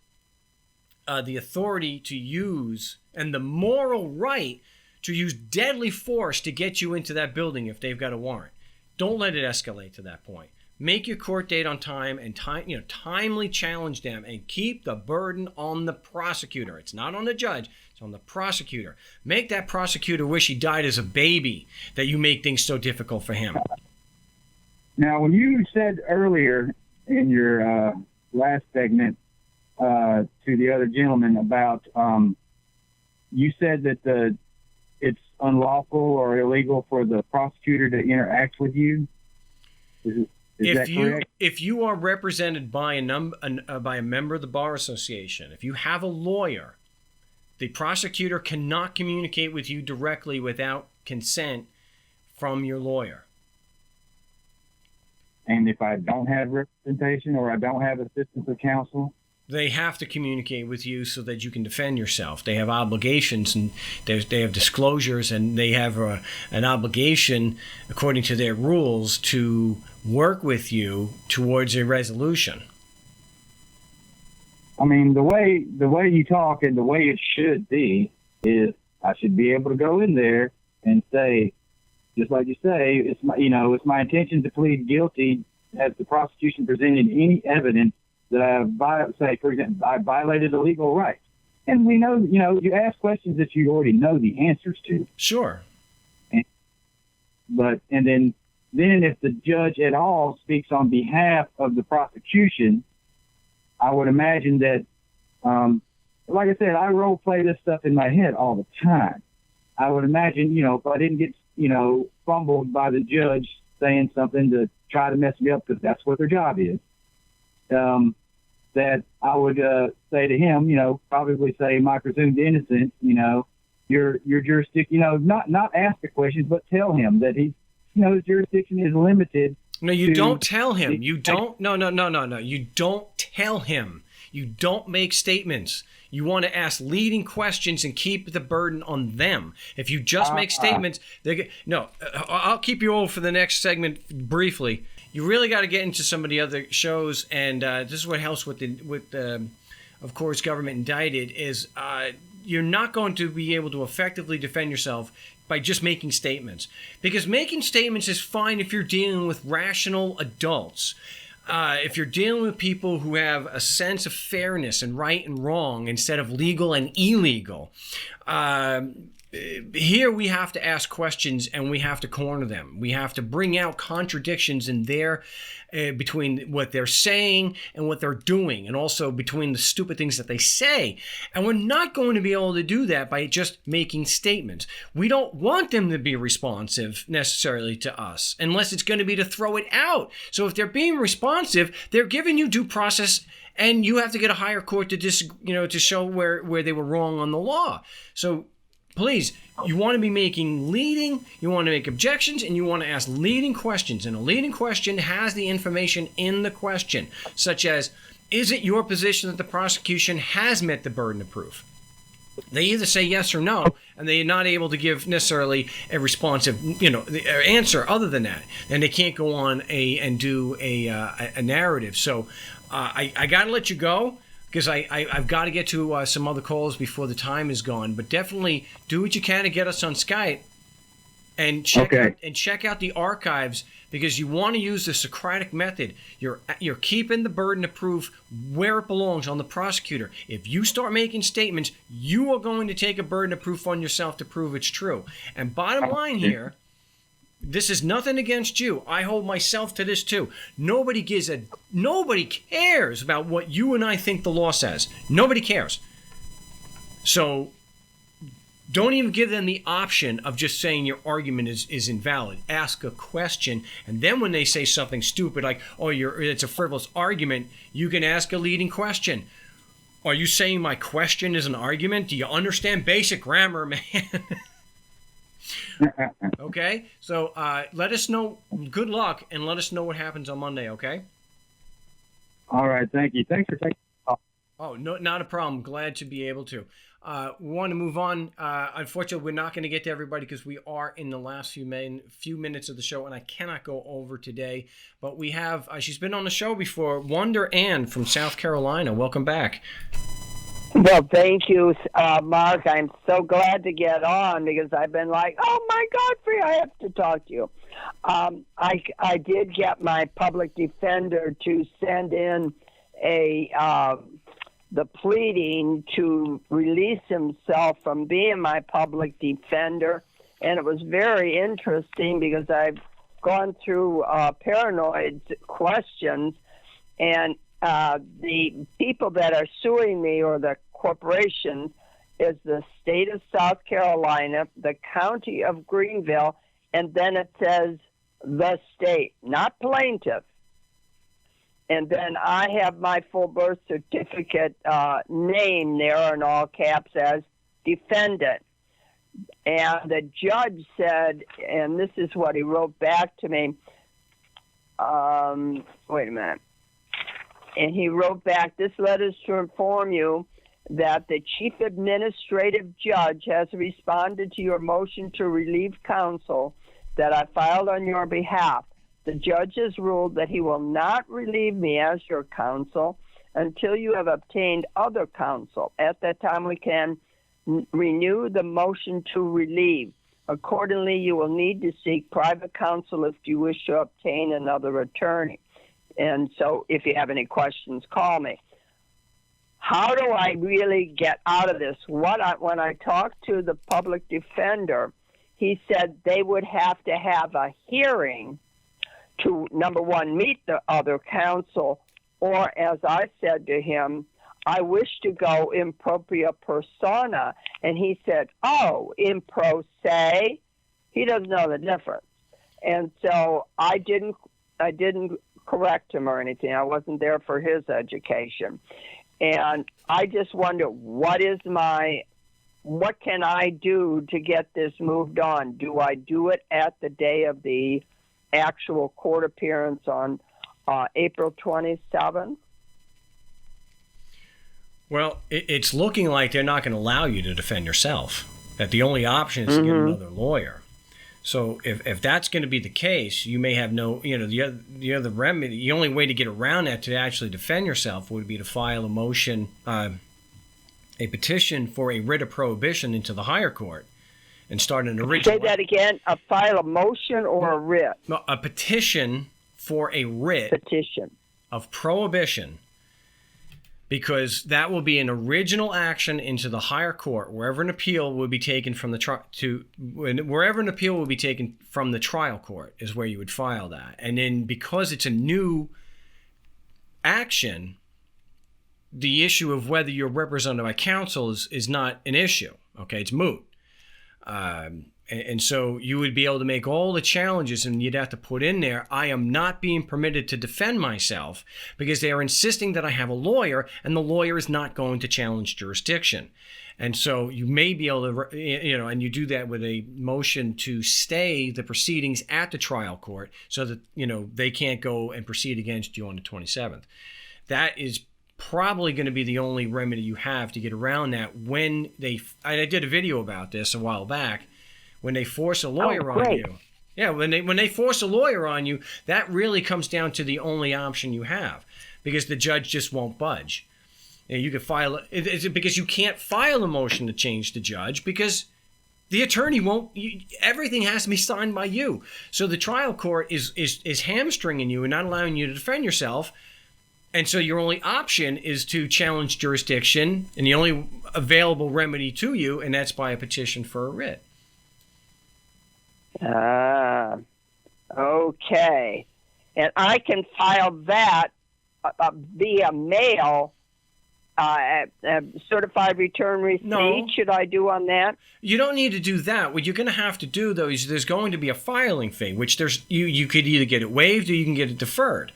[SPEAKER 1] the authority to use and the moral right to use deadly force to get you into that building if they've got a warrant. Don't let it escalate to that point. Make your court date on time and timely challenge them, and keep the burden on the prosecutor. It's not on the judge. It's on the prosecutor. Make that prosecutor wish he died as a baby that you make things so difficult for him.
[SPEAKER 6] Now, when you said earlier in your last segment to the other gentleman about, you said that it's unlawful or illegal for the prosecutor to interact with you. Is that correct?
[SPEAKER 1] If you are represented by a member of the Bar Association, if you have a lawyer, the prosecutor cannot communicate with you directly without consent from your lawyer.
[SPEAKER 6] And if I don't have representation or I don't have assistance of counsel?
[SPEAKER 1] They have to communicate with you so that you can defend yourself. They have obligations, and they have disclosures, and they have an obligation, according to their rules, to work with you towards a resolution.
[SPEAKER 6] I mean, the way you talk and the way it should be is I should be able to go in there and say, just like you say, it's my intention to plead guilty. Has the prosecution presented any evidence that for example, I violated a legal right? And we know, you ask questions that you already know the answers to.
[SPEAKER 1] Sure.
[SPEAKER 6] But then if the judge at all speaks on behalf of the prosecution, I would imagine that, like I said, I role play this stuff in my head all the time. I would imagine, if I didn't get, fumbled by the judge saying something to try to mess me up, because that's what their job is, that I would say to him, probably say my presumed innocence, your jurisdiction, not ask the questions, but tell him that his jurisdiction is limited.
[SPEAKER 1] No, you don't tell him. You don't. No. You don't tell him. You don't make statements. You want to ask leading questions and keep the burden on them. If you just make statements, I'll keep you over for the next segment briefly. You really got to get into some of the other shows, and this is what helps with of course, Government Indicted, is you're not going to be able to effectively defend yourself by just making statements. Because making statements is fine if you're dealing with rational adults. If you're dealing with people who have a sense of fairness and right and wrong instead of legal and illegal, here we have to ask questions and we have to corner them. We have to bring out contradictions in there between what they're saying and what they're doing, and also between the stupid things that they say. And we're not going to be able to do that by just making statements. We don't want them to be responsive necessarily to us, unless it's going to be to throw it out. So if they're being responsive, they're giving you due process, and you have to get a higher court to to show where they were wrong on the law. So please, you want to be you want to make objections, and you want to ask leading questions. And a leading question has the information in the question, such as, is it your position that the prosecution has met the burden of proof? They either say yes or no, and they're not able to give necessarily a responsive, answer other than that. And they can't go on and do a narrative. So I got to let you go. because I've got to get to some other calls before the time is gone. But definitely do what you can to get us on Skype and check out the archives, because you want to use the Socratic method. You're keeping the burden of proof where it belongs, on the prosecutor. If you start making statements, you are going to take a burden of proof on yourself to prove it's true. And bottom line here, this is nothing against you. I hold myself to this too. Nobody cares about what you and I think the law says. Nobody cares. So don't even give them the option of just saying your argument is invalid. Ask a question, and then when they say something stupid like, "Oh, it's a frivolous argument," you can ask a leading question. Are you saying my question is an argument? Do you understand basic grammar, man? Okay, so let us know. Good luck, and let us know what happens on Monday. Okay.
[SPEAKER 6] All right. Thank you. Thanks for taking.
[SPEAKER 1] Oh, no, not a problem. Glad to be able to. We want to move on. Unfortunately, we're not going to get to everybody because we are in the last few minutes of the show, and I cannot go over today. But we have, she's been on the show before, Wonder Ann from South Carolina. Welcome back.
[SPEAKER 7] Well, thank you, Mark. I'm so glad to get on because I've been like, oh, my Godfrey, I have to talk to you. I did get my public defender to send in the pleading to release himself from being my public defender. And it was very interesting because I've gone through paranoid questions, and the people that are suing me, or the corporation, is the state of South Carolina, the county of Greenville, and then it says the state, not plaintiff. And then I have my full birth certificate name there in all caps as defendant. And the judge said, and this is what he wrote back to me. Wait a minute. And he wrote back, "This letter is to inform you that the chief administrative judge has responded to your motion to relieve counsel that I filed on your behalf. The judge has ruled that he will not relieve me as your counsel until you have obtained other counsel. At that time, we can renew the motion to relieve. Accordingly, you will need to seek private counsel if you wish to obtain another attorney. And so if you have any questions, call me." How do I really get out of this? When I talked to the public defender, he said they would have to have a hearing to, number one, meet the other counsel, or, as I said to him, I wish to go in propria persona. And he said, oh, in pro se? He doesn't know the difference. And so I didn't correct him or anything. I wasn't there for his education. And I just wonder, what can I do to get this moved on? Do I do it at the day of the actual court appearance on April 27th?
[SPEAKER 1] Well, it's looking like they're not going to allow you to defend yourself. That the only option is to get another lawyer. So if that's going to be the case, you may have the other remedy. The only way to get around that, to actually defend yourself, would be to file a motion, a petition for a writ of prohibition into the higher court, and start an original.
[SPEAKER 7] Say that again. File a motion or a writ?
[SPEAKER 1] No, a petition for a writ of prohibition, because that will be an original action into the higher court, wherever an appeal will be taken from the trial court is where you would file that. And then, because it's a new action, the issue of whether you're represented by counsel is not an issue. Okay, it's moot. And so you would be able to make all the challenges, and you'd have to put in there, I am not being permitted to defend myself because they are insisting that I have a lawyer, and the lawyer is not going to challenge jurisdiction. And so you may be able to, and you do that with a motion to stay the proceedings at the trial court so that, they can't go and proceed against you on the 27th. That is probably going to be the only remedy you have to get around that. I did a video about this a while back. When they force a lawyer on you. Yeah, when they force a lawyer on you, that really comes down to the only option you have, because the judge just won't budge. And you could file it's because you can't file a motion to change the judge because the attorney won't. Everything has to be signed by you. So the trial court is hamstringing you and not allowing you to defend yourself. And so your only option is to challenge jurisdiction, and the only available remedy to you, and that's by a petition for a writ.
[SPEAKER 7] Okay. And I can file that via mail, certified return receipt.
[SPEAKER 1] No.
[SPEAKER 7] Should I do on that?
[SPEAKER 1] You don't need to do that. What you're going to have to do, though, is there's going to be a filing fee, which you could either get it waived or you can get it deferred.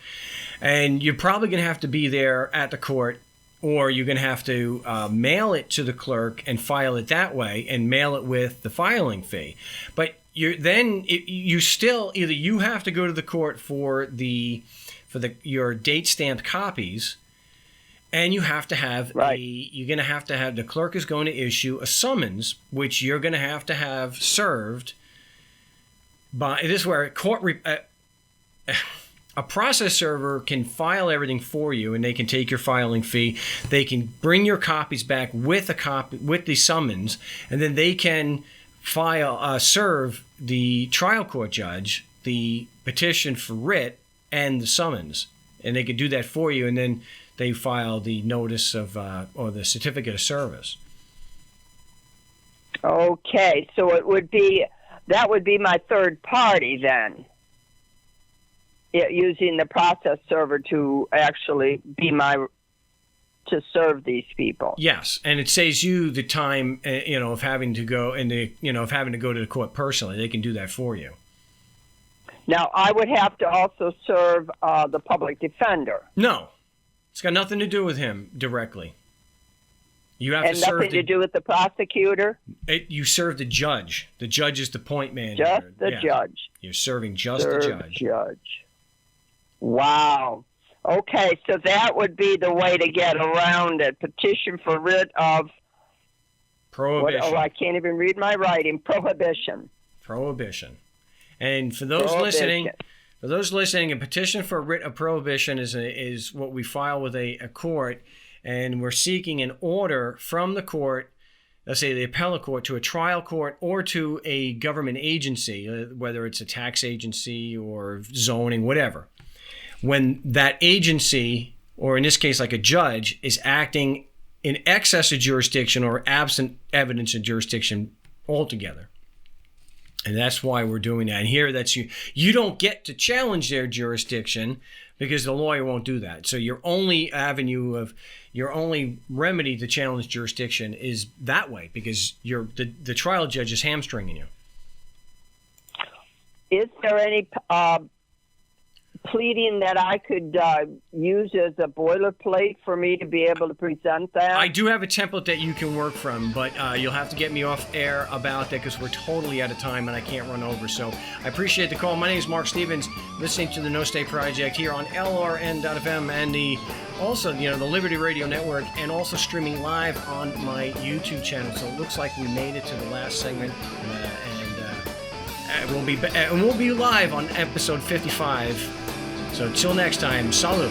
[SPEAKER 1] And you're probably going to have to be there at the court, or you're going to have to mail it to the clerk and file it that way and mail it with the filing fee. But you still either you have to go to the court for your date stamped copies, and you have to have you're going to have the clerk is going to issue a summons, which you're going to have served by. This is where a process server can file everything for you, and they can take your filing fee. They can bring your copies back with the summons, and then they can serve the trial court judge the petition for writ and the summons, and they can do that for you. And then they file the notice of or the certificate of service.
[SPEAKER 7] Okay, so that would be my third party then. Using the process server to actually to serve these people.
[SPEAKER 1] Yes, and it saves you the time, of having to go to the court personally. They can do that for you.
[SPEAKER 7] Now, I would have to also serve the public defender.
[SPEAKER 1] No, it's got nothing to do with him directly. You have
[SPEAKER 7] and
[SPEAKER 1] to serve
[SPEAKER 7] nothing to do with the prosecutor.
[SPEAKER 1] You serve the judge. The judge is the point man.
[SPEAKER 7] Just the judge.
[SPEAKER 1] You're serving the
[SPEAKER 7] judge. Wow. Okay, so that would be the way to get around it. Petition for writ of
[SPEAKER 1] prohibition.
[SPEAKER 7] I can't even read my writing. Prohibition.
[SPEAKER 1] And for those listening, a petition for writ of prohibition is what we file with a court, and we're seeking an order from the court, let's say the appellate court, to a trial court or to a government agency, whether it's a tax agency or zoning, whatever. When that agency, or in this case like a judge, is acting in excess of jurisdiction or absent evidence of jurisdiction altogether. And that's why we're doing that. And here, you don't get to challenge their jurisdiction because the lawyer won't do that. So your only remedy to challenge jurisdiction is that way, because the trial judge is hamstringing you.
[SPEAKER 7] Is there any pleading that I could use as a boilerplate for me to be able to present that?
[SPEAKER 1] I do have a template that you can work from, but you'll have to get me off air about that because we're totally out of time and I can't run over. So I appreciate the call. My name is Mark Stevens, listening to the No State Project here on LRN.FM and the Liberty Radio Network, and also streaming live on my YouTube channel. So it looks like we made it to the last segment, and we'll be live on episode 55. So till next time, salud.